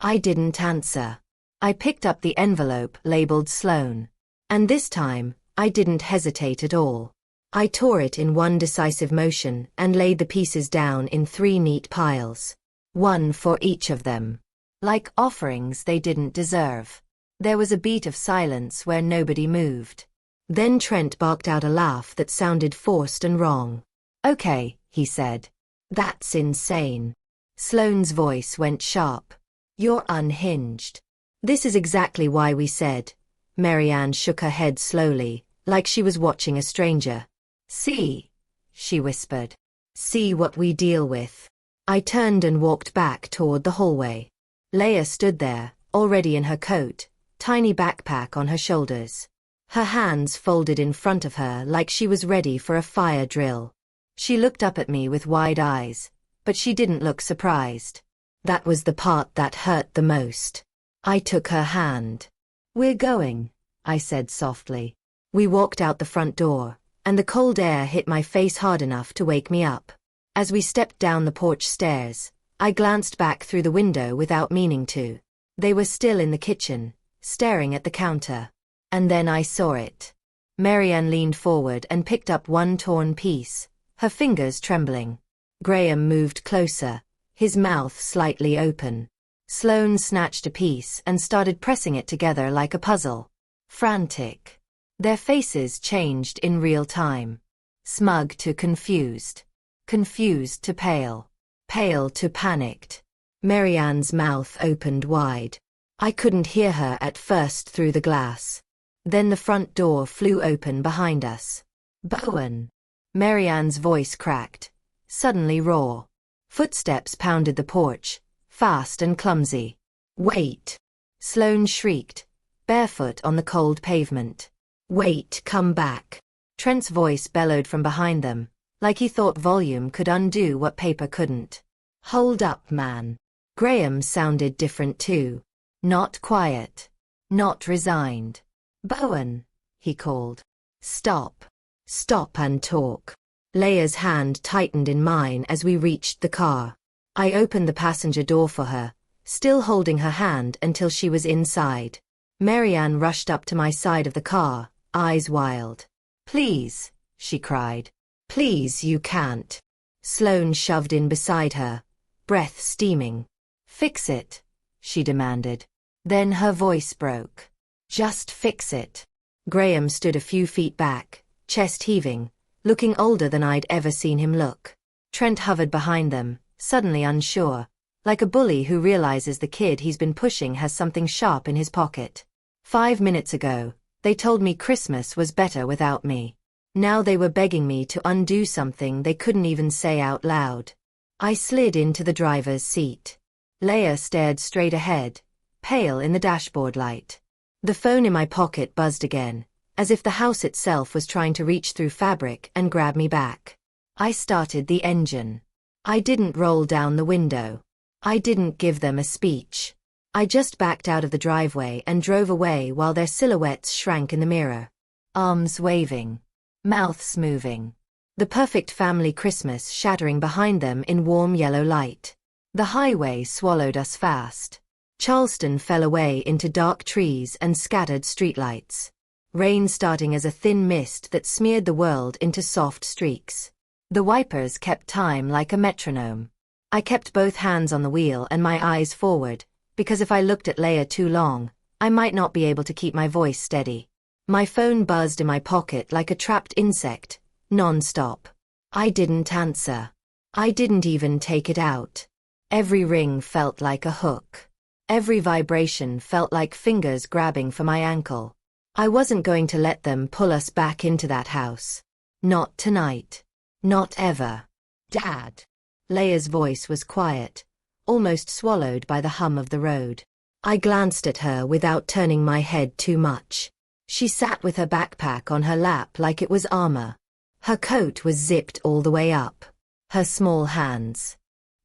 I didn't answer. I picked up the envelope labeled Sloane. And this time, I didn't hesitate at all. I tore it in one decisive motion and laid the pieces down in 3 neat piles. One for each of them. Like offerings they didn't deserve. There was a beat of silence where nobody moved. Then Trent barked out a laugh that sounded forced and wrong. "Okay," he said. "That's insane." Sloane's voice went sharp. "You're unhinged." "This is exactly why we said." Marianne shook her head slowly, like she was watching a stranger. "See," she whispered. "See what we deal with." I turned and walked back toward the hallway. Leia stood there, already in her coat, tiny backpack on her shoulders. Her hands folded in front of her like she was ready for a fire drill. She looked up at me with wide eyes, but she didn't look surprised. That was the part that hurt the most. I took her hand. "We're going," I said softly. We walked out the front door, and the cold air hit my face hard enough to wake me up. As we stepped down the porch stairs, I glanced back through the window without meaning to. They were still in the kitchen, staring at the counter. And then I saw it. Marianne leaned forward and picked up one torn piece, her fingers trembling. Graham moved closer, his mouth slightly open. Sloane snatched a piece and started pressing it together like a puzzle. Frantic. Their faces changed in real time. Smug to confused. Confused to pale. Pale to panicked. Marianne's mouth opened wide. I couldn't hear her at first through the glass. Then the front door flew open behind us. Bowen. Marianne's voice cracked, suddenly raw. Footsteps pounded the porch, fast and clumsy. Wait! Sloane shrieked, barefoot on the cold pavement. Wait, come back. Trent's voice bellowed from behind them, like he thought volume could undo what paper couldn't. Hold up, man. Graham sounded different too. Not quiet. Not resigned. Bowen, he called. Stop. Stop and talk. Leia's hand tightened in mine as we reached the car. I opened the passenger door for her, still holding her hand until she was inside. Marianne rushed up to my side of the car, eyes wild. Please, she cried. Please, you can't. Sloane shoved in beside her, breath steaming. Fix it, she demanded. Then her voice broke. Just fix it. Graham stood a few feet back, chest heaving, looking older than I'd ever seen him look. Trent hovered behind them, suddenly unsure, like a bully who realizes the kid he's been pushing has something sharp in his pocket. 5 minutes ago, they told me Christmas was better without me. Now they were begging me to undo something they couldn't even say out loud. I slid into the driver's seat. Leia stared straight ahead, pale in the dashboard light. The phone in my pocket buzzed again, as if the house itself was trying to reach through fabric and grab me back. I started the engine. I didn't roll down the window. I didn't give them a speech. I just backed out of the driveway and drove away while their silhouettes shrank in the mirror. Arms waving. Mouths moving. The perfect family Christmas shattering behind them in warm yellow light. The highway swallowed us fast. Charleston fell away into dark trees and scattered streetlights. Rain starting as a thin mist that smeared the world into soft streaks. The wipers kept time like a metronome. I kept both hands on the wheel and my eyes forward, because if I looked at Leia too long, I might not be able to keep my voice steady. My phone buzzed in my pocket like a trapped insect, non-stop. I didn't answer. I didn't even take it out. Every ring felt like a hook. Every vibration felt like fingers grabbing for my ankle. I wasn't going to let them pull us back into that house. Not tonight. Not ever. Dad. Leia's voice was quiet, almost swallowed by the hum of the road. I glanced at her without turning my head too much. She sat with her backpack on her lap like it was armor. Her coat was zipped all the way up. Her small hands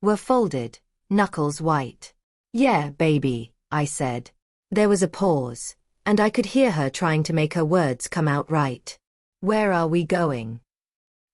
were folded, knuckles white. Yeah, baby, I said. There was a pause, and I could hear her trying to make her words come out right. Where are we going?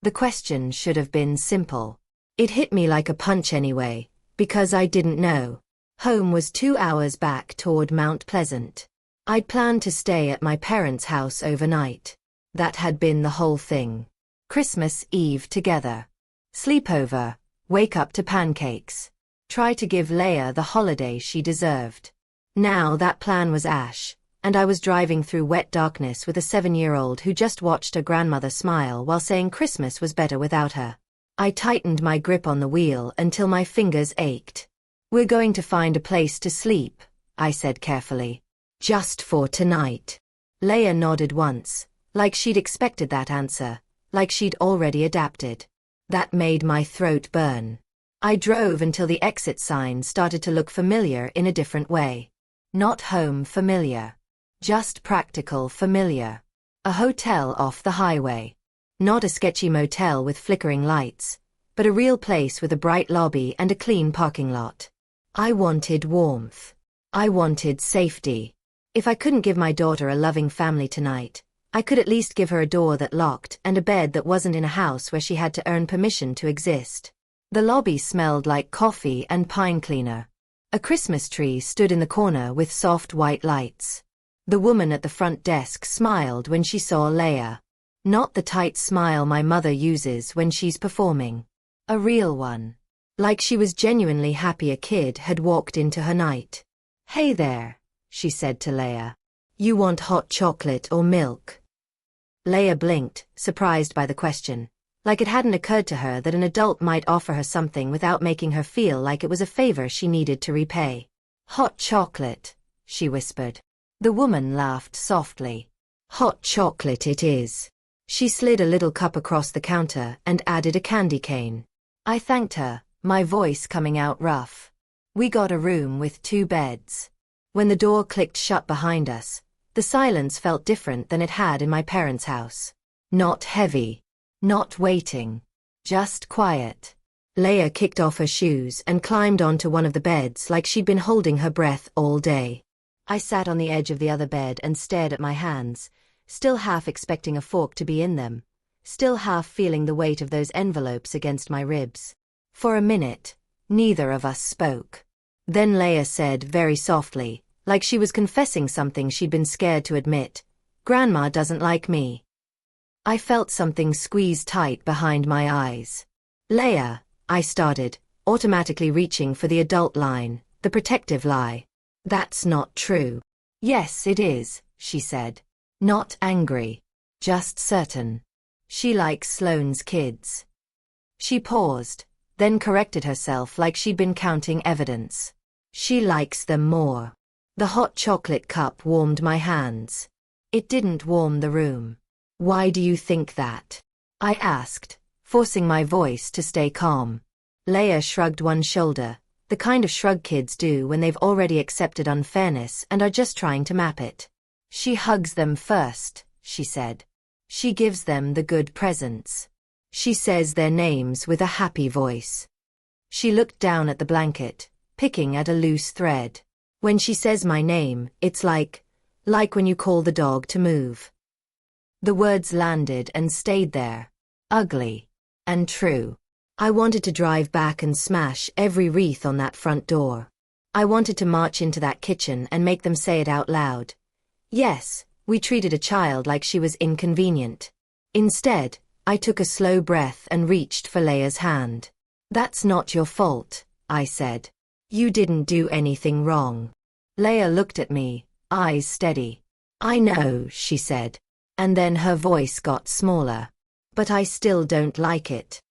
The question should have been simple. It hit me like a punch anyway, because I didn't know. Home was 2 hours back toward Mount Pleasant. I'd planned to stay at my parents' house overnight. That had been the whole thing. Christmas Eve together. Sleepover, wake up to pancakes. Try to give Leia the holiday she deserved. Now that plan was ash, and I was driving through wet darkness with a 7-year-old who just watched her grandmother smile while saying Christmas was better without her. I tightened my grip on the wheel until my fingers ached. We're going to find a place to sleep, I said carefully. Just for tonight. Leia nodded once, like she'd expected that answer, like she'd already adapted. That made my throat burn. I drove until the exit sign started to look familiar in a different way. Not home familiar. Just practical familiar. A hotel off the highway. Not a sketchy motel with flickering lights, but a real place with a bright lobby and a clean parking lot. I wanted warmth. I wanted safety. If I couldn't give my daughter a loving family tonight, I could at least give her a door that locked and a bed that wasn't in a house where she had to earn permission to exist. The lobby smelled like coffee and pine cleaner. A Christmas tree stood in the corner with soft white lights. The woman at the front desk smiled when she saw Leia. Not the tight smile my mother uses when she's performing. A real one. Like she was genuinely happy a kid had walked into her night. "Hey there," she said to Leia. "You want hot chocolate or milk?" Leia blinked, surprised by the question, like it hadn't occurred to her that an adult might offer her something without making her feel like it was a favor she needed to repay. "Hot chocolate," she whispered. The woman laughed softly. "Hot chocolate it is." She slid a little cup across the counter and added a candy cane. I thanked her, my voice coming out rough. We got a room with 2 beds. When the door clicked shut behind us, the silence felt different than it had in my parents' house. Not heavy. Not waiting. Just quiet. Leia kicked off her shoes and climbed onto one of the beds like she'd been holding her breath all day. I sat on the edge of the other bed and stared at my hands, still half expecting a fork to be in them, still half feeling the weight of those envelopes against my ribs. For a minute, neither of us spoke. Then Leia said very softly, like she was confessing something she'd been scared to admit, "Grandma doesn't like me." I felt something squeeze tight behind my eyes. "Leia," I started, automatically reaching for the adult line, the protective lie. "That's not true." "Yes, it is," she said. Not angry. Just certain. "She likes Sloane's kids." She paused, then corrected herself like she'd been counting evidence. "She likes them more." The hot chocolate cup warmed my hands. It didn't warm the room. "Why do you think that?" I asked, forcing my voice to stay calm. Leia shrugged one shoulder, the kind of shrug kids do when they've already accepted unfairness and are just trying to map it. "She hugs them first," she said. "She gives them the good presents. She says their names with a happy voice." She looked down at the blanket, picking at a loose thread. "When she says my name, it's like when you call the dog to move." The words landed and stayed there. Ugly. And true. I wanted to drive back and smash every wreath on that front door. I wanted to march into that kitchen and make them say it out loud. Yes, we treated a child like she was inconvenient. Instead, I took a slow breath and reached for Leia's hand. "That's not your fault," I said. "You didn't do anything wrong." Leia looked at me, eyes steady. "I know," she said. And then her voice got smaller. "But I still don't like it."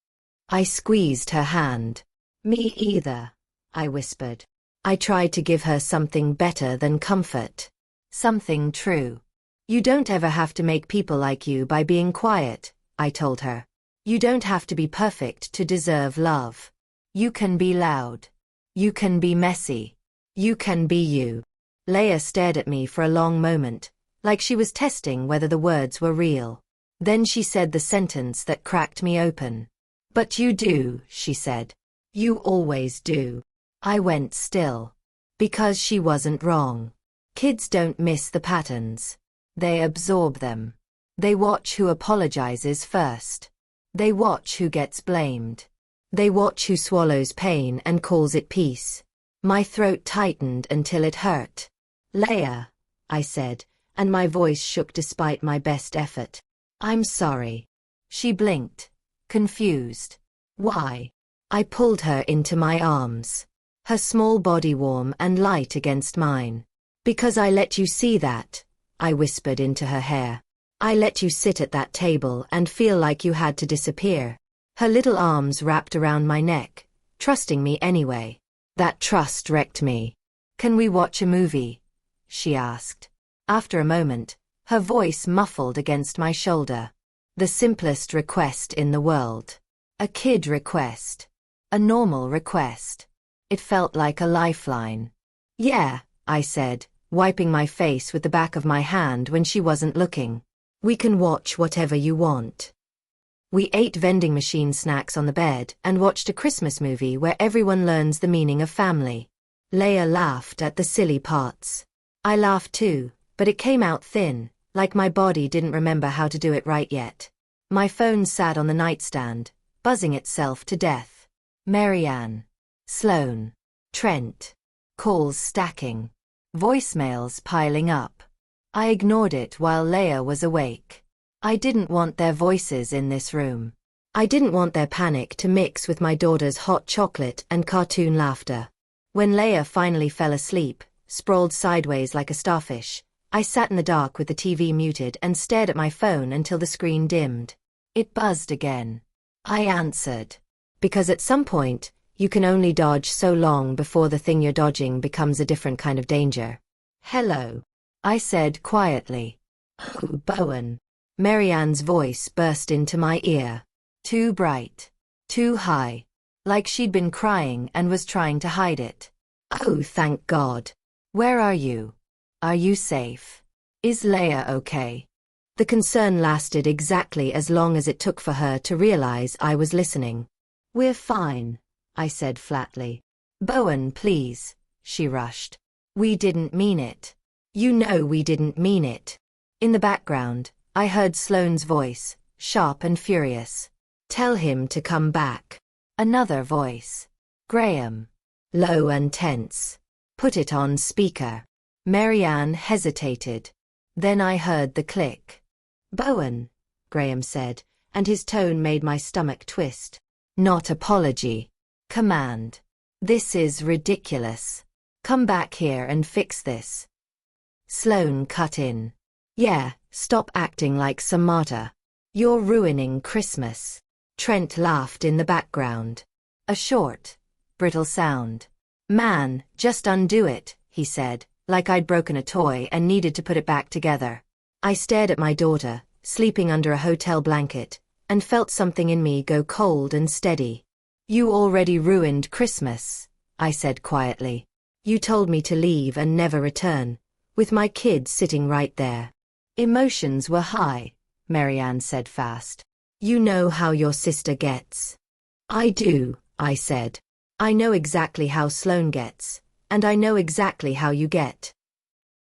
I squeezed her hand. "Me either," I whispered. I tried to give her something better than comfort. Something true. "You don't ever have to make people like you by being quiet," I told her. "You don't have to be perfect to deserve love. You can be loud. You can be messy. You can be you." Leia stared at me for a long moment, like she was testing whether the words were real. Then she said the sentence that cracked me open. "But you do," she said. "You always do." I went still. Because she wasn't wrong. Kids don't miss the patterns. They absorb them. They watch who apologizes first. They watch who gets blamed. They watch who swallows pain and calls it peace. My throat tightened until it hurt. "Leia," I said, and my voice shook despite my best effort. "I'm sorry." She blinked. Confused. "Why?" I pulled her into my arms. Her small body warm and light against mine. "Because I let you see that," I whispered into her hair. "I let you sit at that table and feel like you had to disappear." Her little arms wrapped around my neck, trusting me anyway. That trust wrecked me. "Can we watch a movie?" she asked. After a moment, her voice muffled against my shoulder. The simplest request in the world. A kid request. A normal request. It felt like a lifeline. "Yeah," I said, wiping my face with the back of my hand when she wasn't looking. "We can watch whatever you want." We ate vending machine snacks on the bed and watched a Christmas movie where everyone learns the meaning of family. Leia laughed at the silly parts. I laughed too, but it came out thin, like my body didn't remember how to do it right yet. My phone sat on the nightstand, buzzing itself to death. Marianne. Sloane. Trent. Calls stacking. Voicemails piling up. I ignored it while Leia was awake. I didn't want their voices in this room. I didn't want their panic to mix with my daughter's hot chocolate and cartoon laughter. When Leia finally fell asleep, sprawled sideways like a starfish, I sat in the dark with the TV muted and stared at my phone until the screen dimmed. It buzzed again. I answered. Because at some point, you can only dodge so long before the thing you're dodging becomes a different kind of danger. Hello, I said quietly. Oh, Bowen. Marianne's voice burst into my ear. Too bright. Too high. Like she'd been crying and was trying to hide it. Oh, thank God. Where are you? Are you safe? Is Leia okay? The concern lasted exactly as long as it took for her to realize I was listening. We're fine, I said flatly. Bowen, please, she rushed. We didn't mean it. You know we didn't mean it. In the background, I heard Sloane's voice, sharp and furious. Tell him to come back. Another voice. Graham. Low and tense. Put it on speaker. Marianne hesitated. Then I heard the click. Bowen, Graham said, and his tone made my stomach twist. Not apology. Command. This is ridiculous. Come back here and fix this. Sloane cut in. Yeah, stop acting like some martyr. You're ruining Christmas. Trent laughed in the background. A short, brittle sound. Man, just undo it, he said, like I'd broken a toy and needed to put it back together. I stared at my daughter, sleeping under a hotel blanket, and felt something in me go cold and steady. You already ruined Christmas, I said quietly. You told me to leave and never return, with my kids sitting right there. Emotions were high, Marianne said fast. You know how your sister gets. I do, I said. I know exactly how Sloane gets, and I know exactly how you get.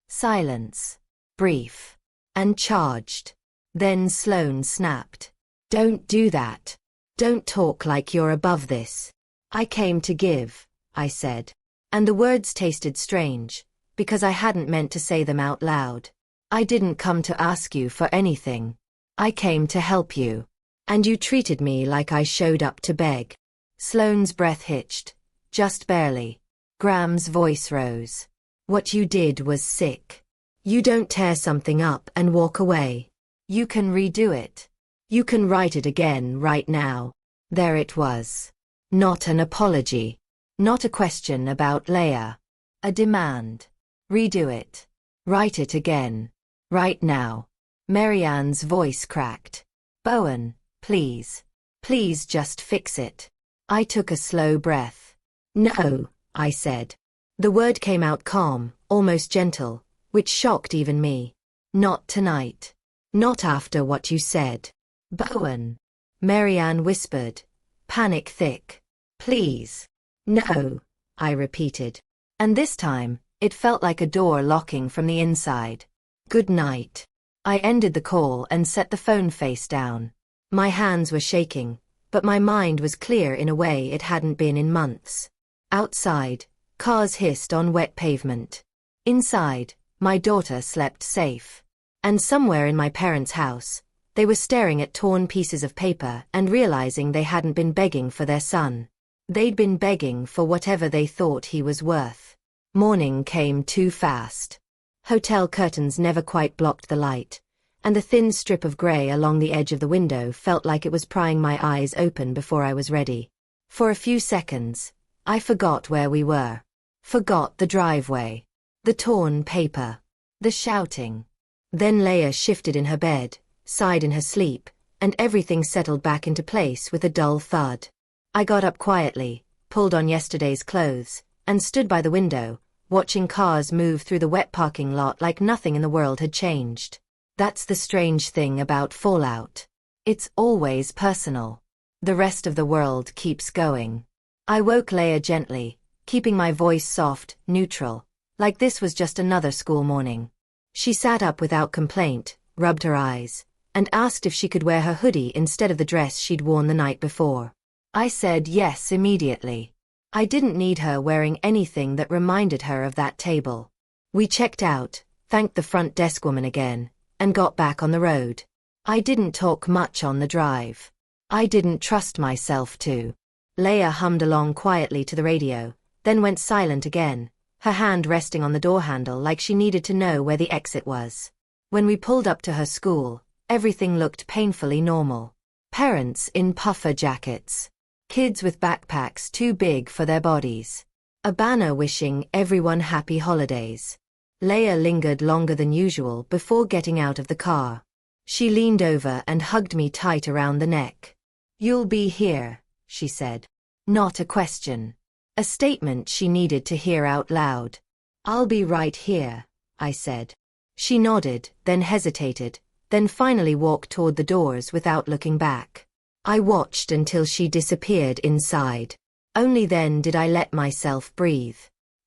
Silence. Brief. And charged. Then Sloane snapped. Don't do that. Don't talk like you're above this. I came to give, I said. And the words tasted strange, because I hadn't meant to say them out loud. I didn't come to ask you for anything. I came to help you. And you treated me like I showed up to beg. Sloane's breath hitched. Just barely. Graham's voice rose. What you did was sick. You don't tear something up and walk away. You can redo it. You can write it again right now. There it was. Not an apology. Not a question about Leia. A demand. Redo it. Write it again. Right now. Marianne's voice cracked. Bowen, please. Please just fix it. I took a slow breath. No, I said. The word came out calm, almost gentle, which shocked even me. Not tonight. Not after what you said. Bowen. Marianne whispered. Panic thick. Please. No, I repeated. And this time, it felt like a door locking from the inside. Good night. I ended the call and set the phone face down. My hands were shaking, but my mind was clear in a way it hadn't been in months. Outside, cars hissed on wet pavement. Inside, my daughter slept safe. And somewhere in my parents' house, they were staring at torn pieces of paper and realizing they hadn't been begging for their son. They'd been begging for whatever they thought he was worth. Morning came too fast. Hotel curtains never quite blocked the light, and the thin strip of gray along the edge of the window felt like it was prying my eyes open before I was ready. For a few seconds, I forgot where we were. Forgot the driveway. The torn paper. The shouting. Then Leia shifted in her bed, sighed in her sleep, and everything settled back into place with a dull thud. I got up quietly, pulled on yesterday's clothes, and stood by the window, watching cars move through the wet parking lot like nothing in the world had changed. That's the strange thing about fallout. It's always personal. The rest of the world keeps going. I woke Leia gently, keeping my voice soft, neutral, like this was just another school morning. She sat up without complaint, rubbed her eyes, and asked if she could wear her hoodie instead of the dress she'd worn the night before. I said yes immediately. I didn't need her wearing anything that reminded her of that table. We checked out, thanked the front desk woman again, and got back on the road. I didn't talk much on the drive. I didn't trust myself to. Leia hummed along quietly to the radio, then went silent again, her hand resting on the door handle like she needed to know where the exit was. When we pulled up to her school, everything looked painfully normal. Parents in puffer jackets. Kids with backpacks too big for their bodies. A banner wishing everyone happy holidays. Leia lingered longer than usual before getting out of the car. She leaned over and hugged me tight around the neck. "You'll be here," she said. Not a question. A statement she needed to hear out loud. "I'll be right here," I said. She nodded, then hesitated, then finally walked toward the doors without looking back. I watched until she disappeared inside. Only then did I let myself breathe.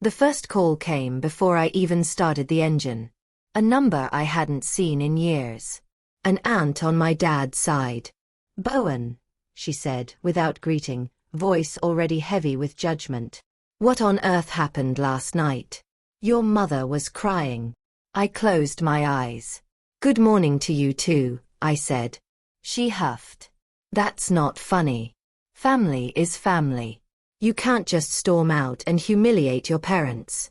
The first call came before I even started the engine. A number I hadn't seen in years. An aunt on my dad's side. "Bowen," she said, without greeting, voice already heavy with judgment. "What on earth happened last night? Your mother was crying." I closed my eyes. "Good morning to you too," I said. She huffed. "That's not funny. Family is family. You can't just storm out and humiliate your parents."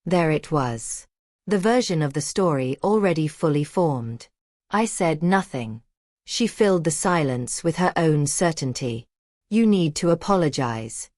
There it was. The version of the story already fully formed. I said nothing. She filled the silence with her own certainty. "You need to apologize."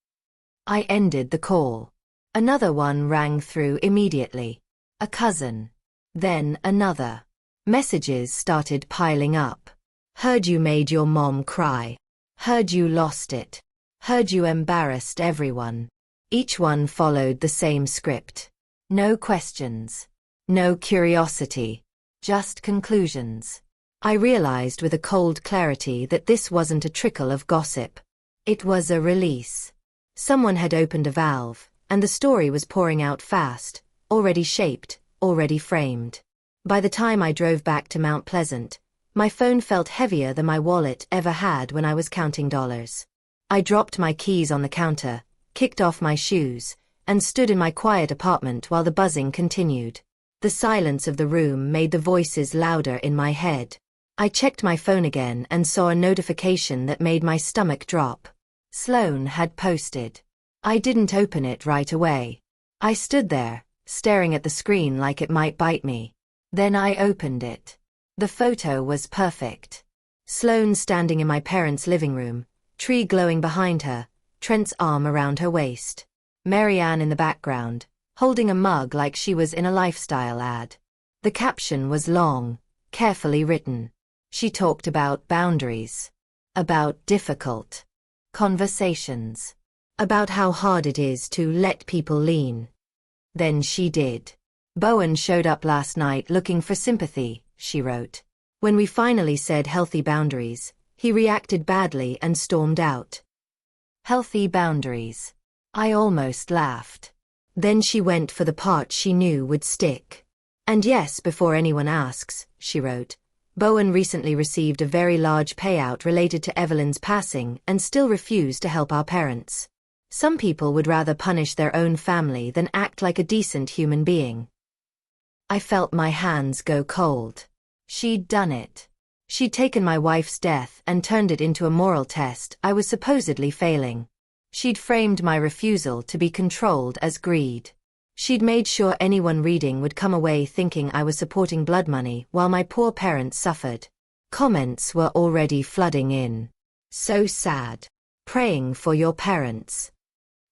I ended the call. Another one rang through immediately. A cousin. Then another. Messages started piling up. "Heard you made your mom cry. Heard you lost it. Heard you embarrassed everyone." Each one followed the same script. No questions. No curiosity. Just conclusions. I realized with a cold clarity that this wasn't a trickle of gossip. It was a release. Someone had opened a valve, and the story was pouring out fast, already shaped, already framed. By the time I drove back to Mount Pleasant, my phone felt heavier than my wallet ever had when I was counting dollars. I dropped my keys on the counter, kicked off my shoes, and stood in my quiet apartment while the buzzing continued. The silence of the room made the voices louder in my head. I checked my phone again and saw a notification that made my stomach drop. Sloan had posted. I didn't open it right away. I stood there, staring at the screen like it might bite me. Then I opened it. The photo was perfect. Sloan standing in my parents' living room, tree glowing behind her, Trent's arm around her waist. Marianne in the background, holding a mug like she was in a lifestyle ad. The caption was long, carefully written. She talked about boundaries. About difficult conversations. About how hard it is to let people lean. Then she did. "Bowen showed up last night looking for sympathy," she wrote. "When we finally said healthy boundaries, he reacted badly and stormed out." Healthy boundaries. I almost laughed. Then she went for the part she knew would stick. "And yes, before anyone asks," she wrote, "Bowen recently received a very large payout related to Evelyn's passing and still refused to help our parents. Some people would rather punish their own family than act like a decent human being." I felt my hands go cold. She'd done it. She'd taken my wife's death and turned it into a moral test I was supposedly failing. She'd framed my refusal to be controlled as greed. She'd made sure anyone reading would come away thinking I was supporting blood money while my poor parents suffered. Comments were already flooding in. "So sad. Praying for your parents.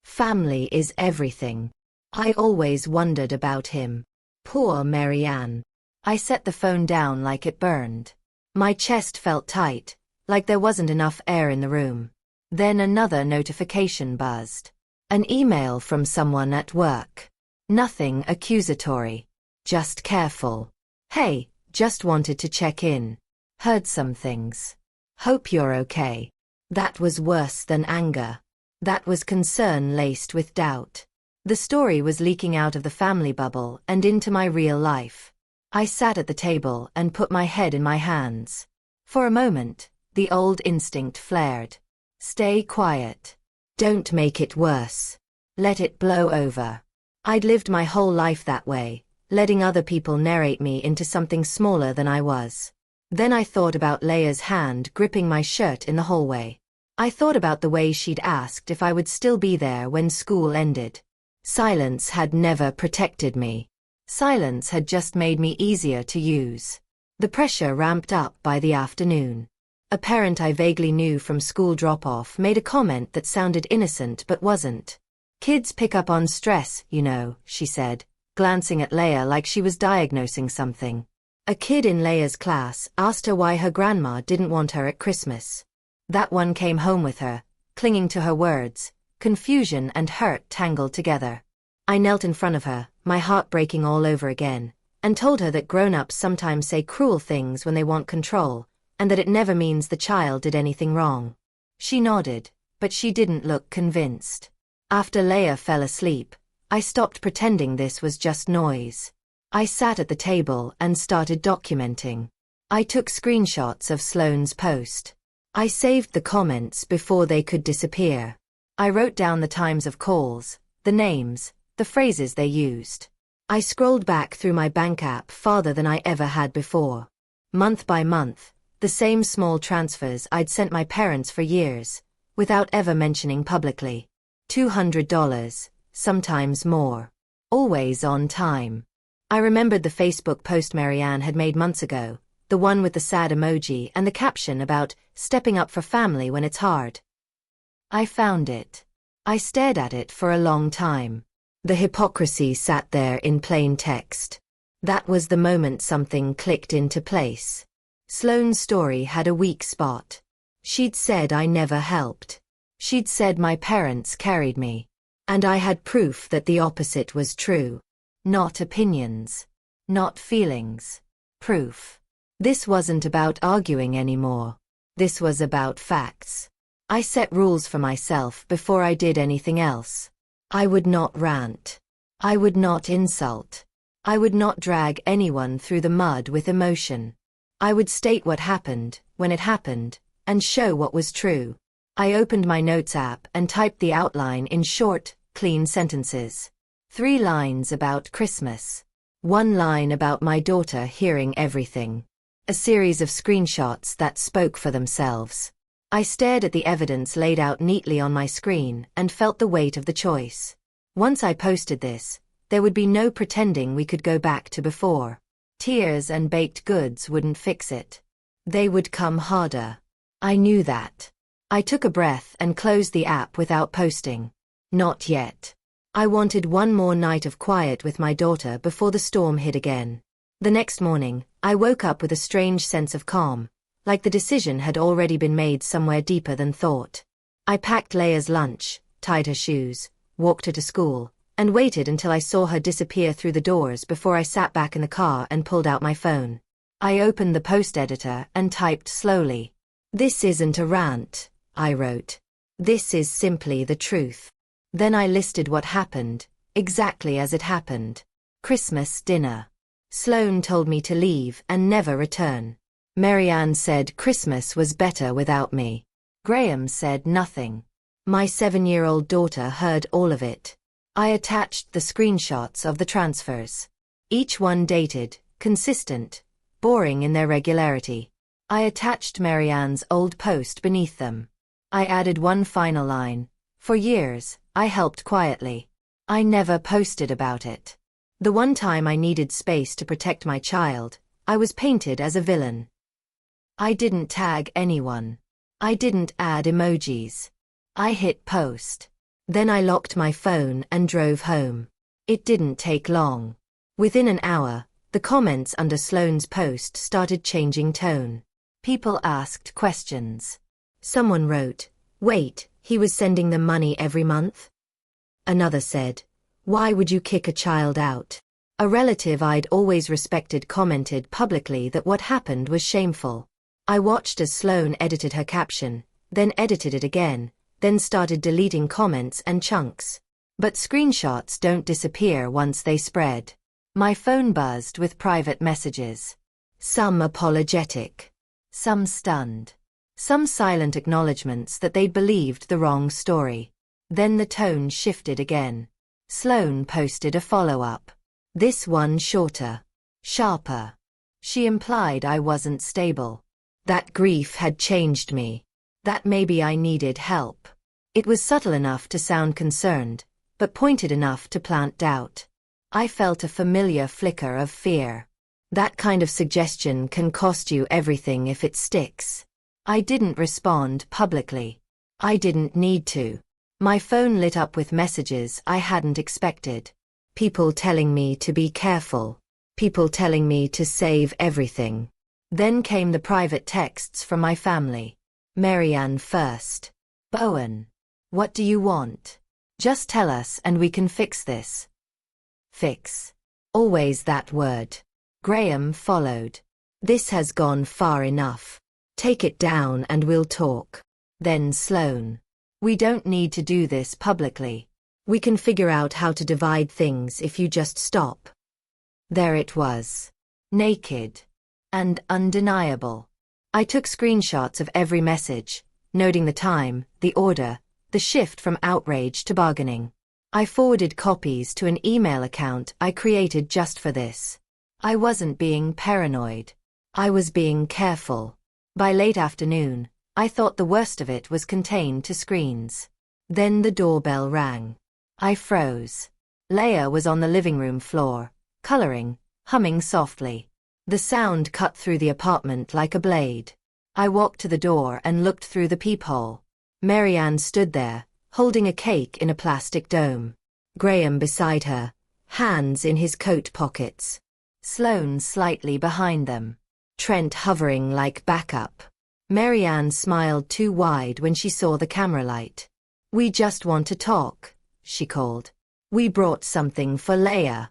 Family is everything. I always wondered about him. Poor Marianne." I set the phone down like it burned. My chest felt tight, like there wasn't enough air in the room. Then another notification buzzed. An email from someone at work. Nothing accusatory. Just careful. "Hey, just wanted to check in. Heard some things. Hope you're okay." That was worse than anger. That was concern laced with doubt. The story was leaking out of the family bubble and into my real life. I sat at the table and put my head in my hands. For a moment, the old instinct flared. Stay quiet. Don't make it worse. Let it blow over. I'd lived my whole life that way, letting other people narrate me into something smaller than I was. Then I thought about Leia's hand gripping my shirt in the hallway. I thought about the way she'd asked if I would still be there when school ended. Silence had never protected me. Silence had just made me easier to use. The pressure ramped up by the afternoon. A parent I vaguely knew from school drop-off made a comment that sounded innocent but wasn't. "Kids pick up on stress, you know," she said, glancing at Leia like she was diagnosing something. A kid in Leia's class asked her why her grandma didn't want her at Christmas. That one came home with her, clinging to her words, confusion and hurt tangled together. I knelt in front of her, my heart breaking all over again, and told her that grown-ups sometimes say cruel things when they want control, and that it never means the child did anything wrong. She nodded, but she didn't look convinced. After Leia fell asleep, I stopped pretending this was just noise. I sat at the table and started documenting. I took screenshots of Sloane's post. I saved the comments before they could disappear. I wrote down the times of calls, the names, the phrases they used. I scrolled back through my bank app farther than I ever had before. Month by month, the same small transfers I'd sent my parents for years, without ever mentioning publicly. $200, sometimes more. Always on time. I remembered the Facebook post Marianne had made months ago, the one with the sad emoji and the caption about stepping up for family when it's hard. I found it. I stared at it for a long time. The hypocrisy sat there in plain text. That was the moment something clicked into place. Sloane's story had a weak spot. She'd said I never helped. She'd said my parents carried me. And I had proof that the opposite was true. Not opinions. Not feelings. Proof. This wasn't about arguing anymore. This was about facts. I set rules for myself before I did anything else. I would not rant. I would not insult. I would not drag anyone through the mud with emotion. I would state what happened, when it happened, and show what was true. I opened my notes app and typed the outline in short, clean sentences. 3 lines about Christmas. 1 line about my daughter hearing everything. A series of screenshots that spoke for themselves. I stared at the evidence laid out neatly on my screen and felt the weight of the choice. Once I posted this, there would be no pretending we could go back to before. Tears and baked goods wouldn't fix it. They would come harder. I knew that. I took a breath and closed the app without posting. Not yet. I wanted one more night of quiet with my daughter before the storm hit again. The next morning, I woke up with a strange sense of calm, like the decision had already been made somewhere deeper than thought. I packed Leia's lunch, tied her shoes, walked her to school, and waited until I saw her disappear through the doors before I sat back in the car and pulled out my phone. I opened the post editor and typed slowly. "This isn't a rant," I wrote. "This is simply the truth." Then I listed what happened, exactly as it happened. Christmas dinner. Sloane told me to leave and never return. Marianne said Christmas was better without me. Graham said nothing. My 7-year-old daughter heard all of it. I attached the screenshots of the transfers. Each one dated, consistent, boring in their regularity. I attached Marianne's old post beneath them. I added one final line. For years, I helped quietly. I never posted about it. The one time I needed space to protect my child, I was painted as a villain. I didn't tag anyone. I didn't add emojis. I hit post. Then I locked my phone and drove home. It didn't take long. Within an hour, the comments under Sloane's post started changing tone. People asked questions. Someone wrote, "Wait, he was sending them money every month?" Another said, "Why would you kick a child out?" A relative I'd always respected commented publicly that what happened was shameful. I watched as Sloane edited her caption, then edited it again, then started deleting comments and chunks. But screenshots don't disappear once they spread. My phone buzzed with private messages. Some apologetic. Some stunned. Some silent acknowledgements that they'd believed the wrong story. Then the tone shifted again. Sloane posted a follow-up. This one shorter. Sharper. She implied I wasn't stable. That grief had changed me. That maybe I needed help. It was subtle enough to sound concerned, but pointed enough to plant doubt. I felt a familiar flicker of fear. That kind of suggestion can cost you everything if it sticks. I didn't respond publicly. I didn't need to. My phone lit up with messages I hadn't expected. People telling me to be careful. People telling me to save everything. Then came the private texts from my family. Marianne first. Bowen. What do you want? Just tell us and we can fix this. Fix. Always that word. Graham followed. This has gone far enough. Take it down and we'll talk. Then Sloane. We don't need to do this publicly. We can figure out how to divide things if you just stop. There it was. Naked. And undeniable. I took screenshots of every message, noting the time, the order, the shift from outrage to bargaining. I forwarded copies to an email account I created just for this. I wasn't being paranoid. I was being careful. By late afternoon, I thought the worst of it was contained to screens. Then the doorbell rang. I froze. Leia was on the living room floor, coloring, humming softly. The sound cut through the apartment like a blade. I walked to the door and looked through the peephole. Marianne stood there, holding a cake in a plastic dome. Graham beside her, hands in his coat pockets. Sloane slightly behind them. Trent hovering like backup. Marianne smiled too wide when she saw the camera light. We just want to talk, she called. We brought something for Leia.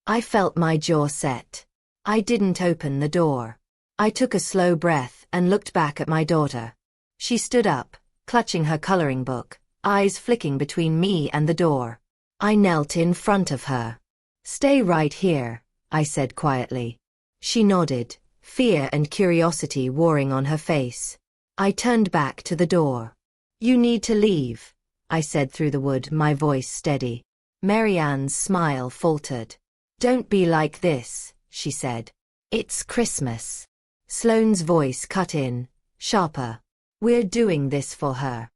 I felt my jaw set. I didn't open the door. I took a slow breath and looked back at my daughter. She stood up, clutching her coloring book, eyes flicking between me and the door. I knelt in front of her. Stay right here, I said quietly. She nodded, fear and curiosity warring on her face. I turned back to the door. You need to leave, I said through the wood, my voice steady. Marianne's smile faltered. Don't be like this, she said. It's Christmas. Sloane's voice cut in, sharper. We're doing this for her.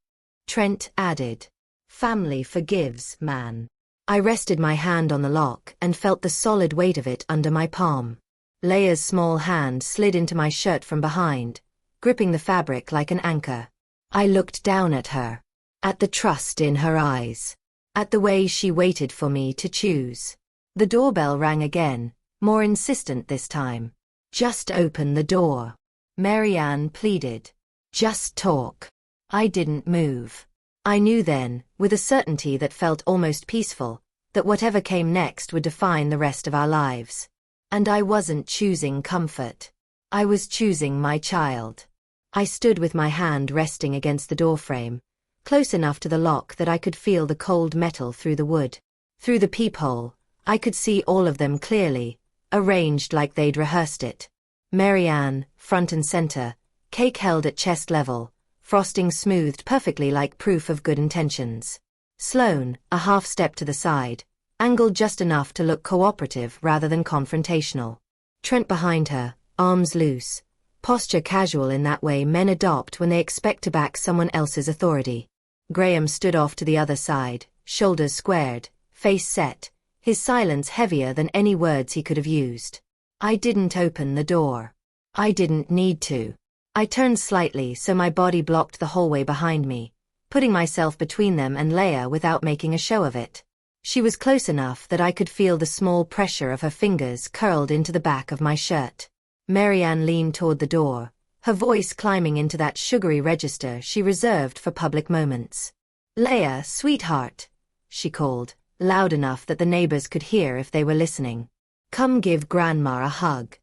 Trent added. Family forgives, man. I rested my hand on the lock and felt the solid weight of it under my palm. Leia's small hand slid into my shirt from behind, gripping the fabric like an anchor. I looked down at her. At the trust in her eyes. At the way she waited for me to choose. The doorbell rang again, more insistent this time. Just open the door. Marianne pleaded. Just talk. I didn't move. I knew then, with a certainty that felt almost peaceful, that whatever came next would define the rest of our lives. And I wasn't choosing comfort. I was choosing my child. I stood with my hand resting against the doorframe, close enough to the lock that I could feel the cold metal through the wood. Through the peephole, I could see all of them clearly, arranged like they'd rehearsed it. Marianne, front and center, cake held at chest level, frosting smoothed perfectly like proof of good intentions. Sloane, a half step to the side, angled just enough to look cooperative rather than confrontational. Trent behind her, arms loose, posture casual in that way men adopt when they expect to back someone else's authority. Graham stood off to the other side, shoulders squared, face set, his silence heavier than any words he could have used. I didn't open the door. I didn't need to. I turned slightly so my body blocked the hallway behind me, putting myself between them and Leia without making a show of it. She was close enough that I could feel the small pressure of her fingers curled into the back of my shirt. Marianne leaned toward the door, her voice climbing into that sugary register she reserved for public moments. Leia, sweetheart, she called, loud enough that the neighbors could hear if they were listening. Come give Grandma a hug.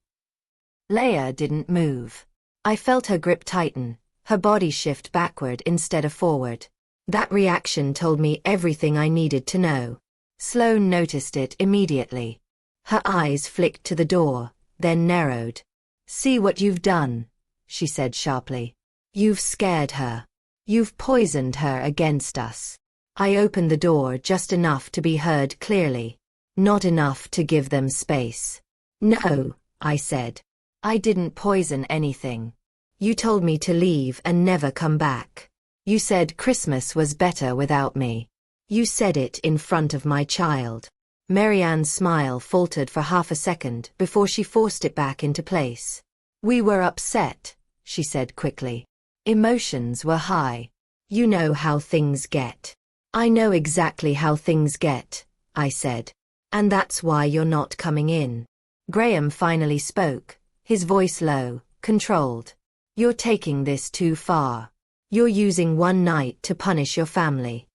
Leia didn't move. I felt her grip tighten, her body shift backward instead of forward. That reaction told me everything I needed to know. Sloane noticed it immediately. Her eyes flicked to the door, then narrowed. See what you've done, she said sharply. You've scared her. You've poisoned her against us. I opened the door just enough to be heard clearly. Not enough to give them space. No, I said. I didn't poison anything. You told me to leave and never come back. You said Christmas was better without me. You said it in front of my child. Marianne's smile faltered for half a second before she forced it back into place. We were upset, she said quickly. Emotions were high. You know how things get. I know exactly how things get, I said. And that's why you're not coming in. Graham finally spoke, his voice low, controlled. You're taking this too far. You're using one night to punish your family.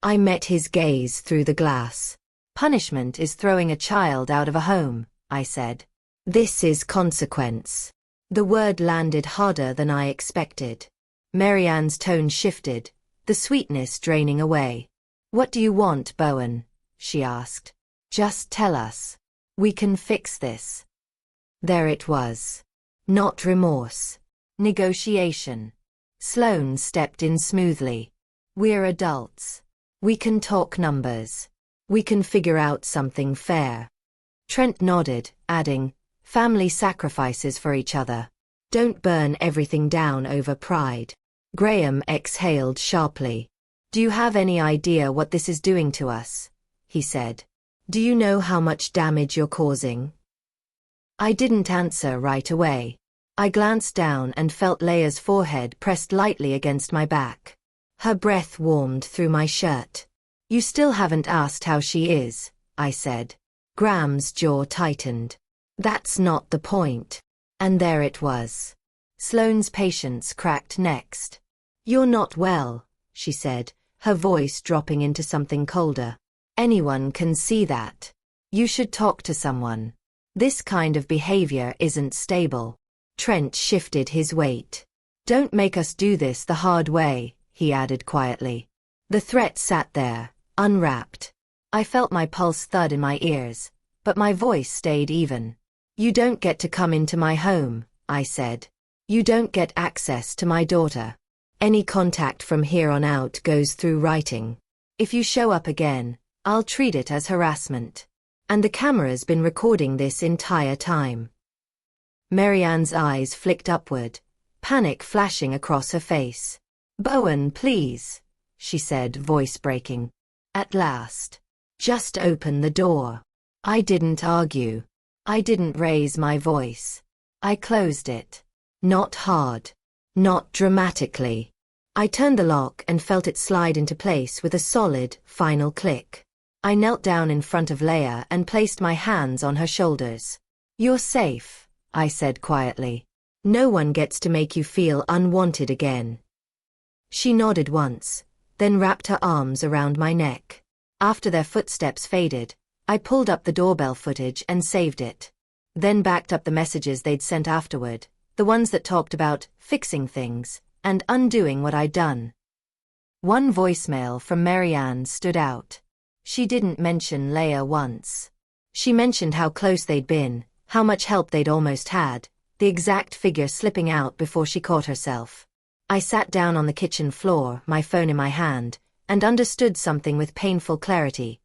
I met his gaze through the glass. Punishment is throwing a child out of a home, I said. This is consequence. The word landed harder than I expected. Marianne's tone shifted, the sweetness draining away. What do you want, Bowen? She asked. Just tell us. We can fix this. There it was. Not remorse. Negotiation. Sloane stepped in smoothly. We're adults. We can talk numbers. We can figure out something fair. Trent nodded, adding, family sacrifices for each other. Don't burn everything down over pride. Graham exhaled sharply. Do you have any idea what this is doing to us? He said. Do you know how much damage you're causing? I didn't answer right away. I glanced down and felt Leia's forehead pressed lightly against my back. Her breath warmed through my shirt. You still haven't asked how she is, I said. Graham's jaw tightened. That's not the point. And there it was. Sloane's patience cracked next. You're not well, she said, her voice dropping into something colder. Anyone can see that. You should talk to someone. This kind of behavior isn't stable. Trent shifted his weight. Don't make us do this the hard way, he added quietly. The threat sat there, unwrapped. I felt my pulse thud in my ears, but my voice stayed even. You don't get to come into my home, I said. You don't get access to my daughter. Any contact from here on out goes through writing. If you show up again, I'll treat it as harassment. And the camera's been recording this entire time. Marianne's eyes flicked upward, panic flashing across her face. Bowen, please, she said, voice breaking. At last. Just open the door. I didn't argue. I didn't raise my voice. I closed it. Not hard. Not dramatically. I turned the lock and felt it slide into place with a solid, final click. I knelt down in front of Leia and placed my hands on her shoulders. You're safe, I said quietly. No one gets to make you feel unwanted again. She nodded once, then wrapped her arms around my neck. After their footsteps faded, I pulled up the doorbell footage and saved it. Then backed up the messages they'd sent afterward, the ones that talked about fixing things and undoing what I'd done. One voicemail from Marianne stood out. She didn't mention Leia once. She mentioned how close they'd been, how much help they'd almost had, the exact figure slipping out before she caught herself. I sat down on the kitchen floor, my phone in my hand, and understood something with painful clarity.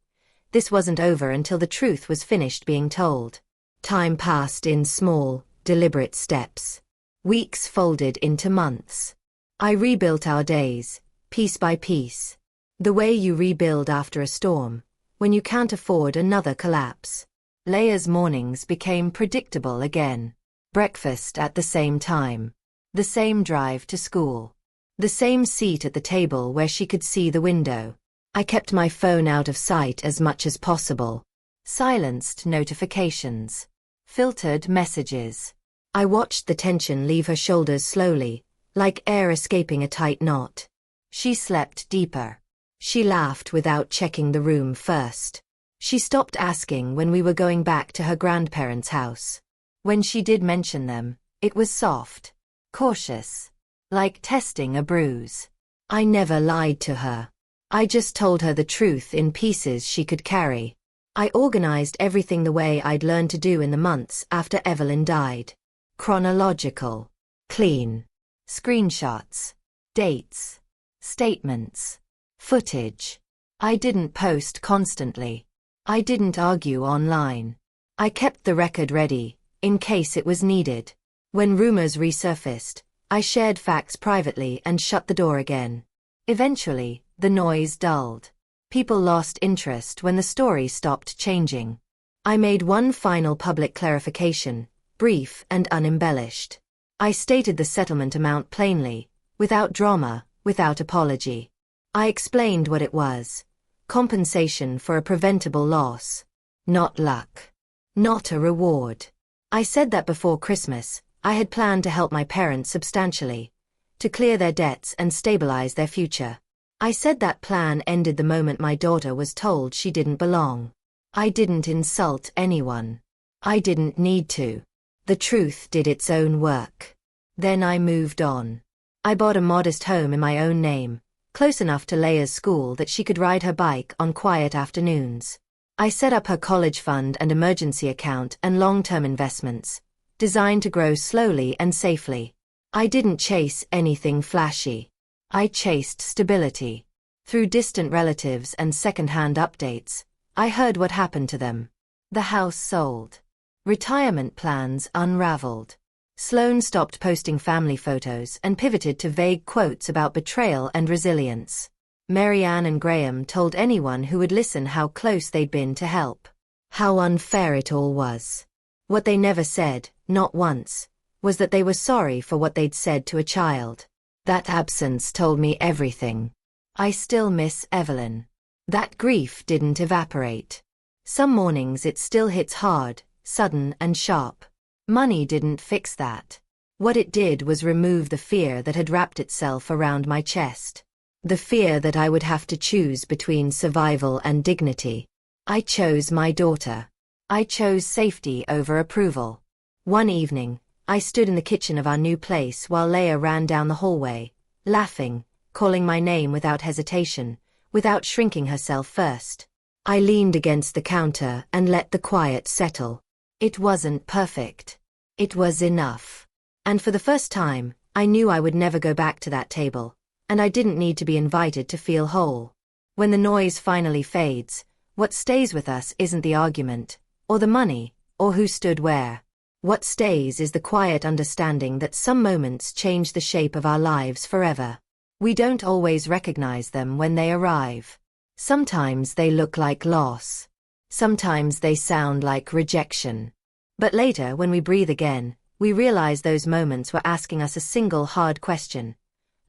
This wasn't over until the truth was finished being told. Time passed in small, deliberate steps. Weeks folded into months. I rebuilt our days, piece by piece. The way you rebuild after a storm, when you can't afford another collapse. Leia's mornings became predictable again. Breakfast at the same time. The same drive to school. The same seat at the table where she could see the window. I kept my phone out of sight as much as possible. Silenced notifications. Filtered messages. I watched the tension leave her shoulders slowly, like air escaping a tight knot. She slept deeper. She laughed without checking the room first. She stopped asking when we were going back to her grandparents' house. When she did mention them, it was soft, cautious, like testing a bruise. I never lied to her. I just told her the truth in pieces she could carry. I organized everything the way I'd learned to do in the months after Evelyn died. Chronological. Clean. Screenshots. Dates. Statements. Footage. I didn't post constantly. I didn't argue online. I kept the record ready, in case it was needed. When rumors resurfaced, I shared facts privately and shut the door again. Eventually, the noise dulled. People lost interest when the story stopped changing. I made one final public clarification, brief and unembellished. I stated the settlement amount plainly, without drama, without apology. I explained what it was. Compensation for a preventable loss. Not luck. Not a reward. I said that before Christmas, I had planned to help my parents substantially, to clear their debts and stabilize their future. I said that plan ended the moment my daughter was told she didn't belong. I didn't insult anyone. I didn't need to. The truth did its own work. Then I moved on. I bought a modest home in my own name, close enough to Leia's school that she could ride her bike on quiet afternoons. I set up her college fund and emergency account and long-term investments, designed to grow slowly and safely. I didn't chase anything flashy. I chased stability. Through distant relatives and second-hand updates, I heard what happened to them. The house sold. Retirement plans unraveled. Sloane stopped posting family photos and pivoted to vague quotes about betrayal and resilience. Marianne and Graham told anyone who would listen how close they'd been to help. How unfair it all was. What they never said, not once, was that they were sorry for what they'd said to a child. That absence told me everything. I still miss Evelyn. That grief didn't evaporate. Some mornings it still hits hard, sudden and sharp. Money didn't fix that. What it did was remove the fear that had wrapped itself around my chest. The fear that I would have to choose between survival and dignity. I chose my daughter. I chose safety over approval. One evening, I stood in the kitchen of our new place while Leia ran down the hallway, laughing, calling my name without hesitation, without shrinking herself first. I leaned against the counter and let the quiet settle. It wasn't perfect. It was enough. And for the first time, I knew I would never go back to that table, and I didn't need to be invited to feel whole. When the noise finally fades, what stays with us isn't the argument, or the money, or who stood where. What stays is the quiet understanding that some moments change the shape of our lives forever. We don't always recognize them when they arrive. Sometimes they look like loss. Sometimes they sound like rejection. But later, when we breathe again, we realize those moments were asking us a single hard question.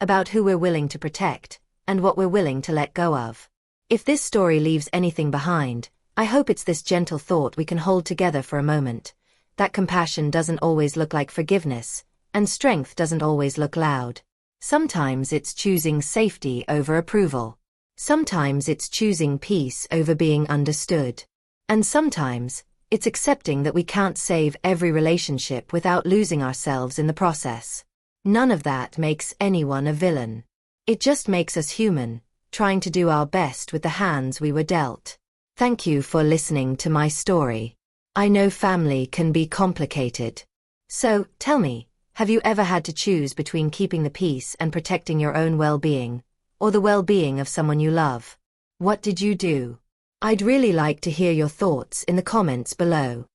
About who we're willing to protect, and what we're willing to let go of. If this story leaves anything behind, I hope it's this gentle thought we can hold together for a moment. That compassion doesn't always look like forgiveness, and strength doesn't always look loud. Sometimes it's choosing safety over approval. Sometimes it's choosing peace over being understood. And sometimes, it's accepting that we can't save every relationship without losing ourselves in the process. None of that makes anyone a villain. It just makes us human, trying to do our best with the hands we were dealt. Thank you for listening to my story. I know family can be complicated. So, tell me, have you ever had to choose between keeping the peace and protecting your own well-being, or the well-being of someone you love? What did you do? I'd really like to hear your thoughts in the comments below.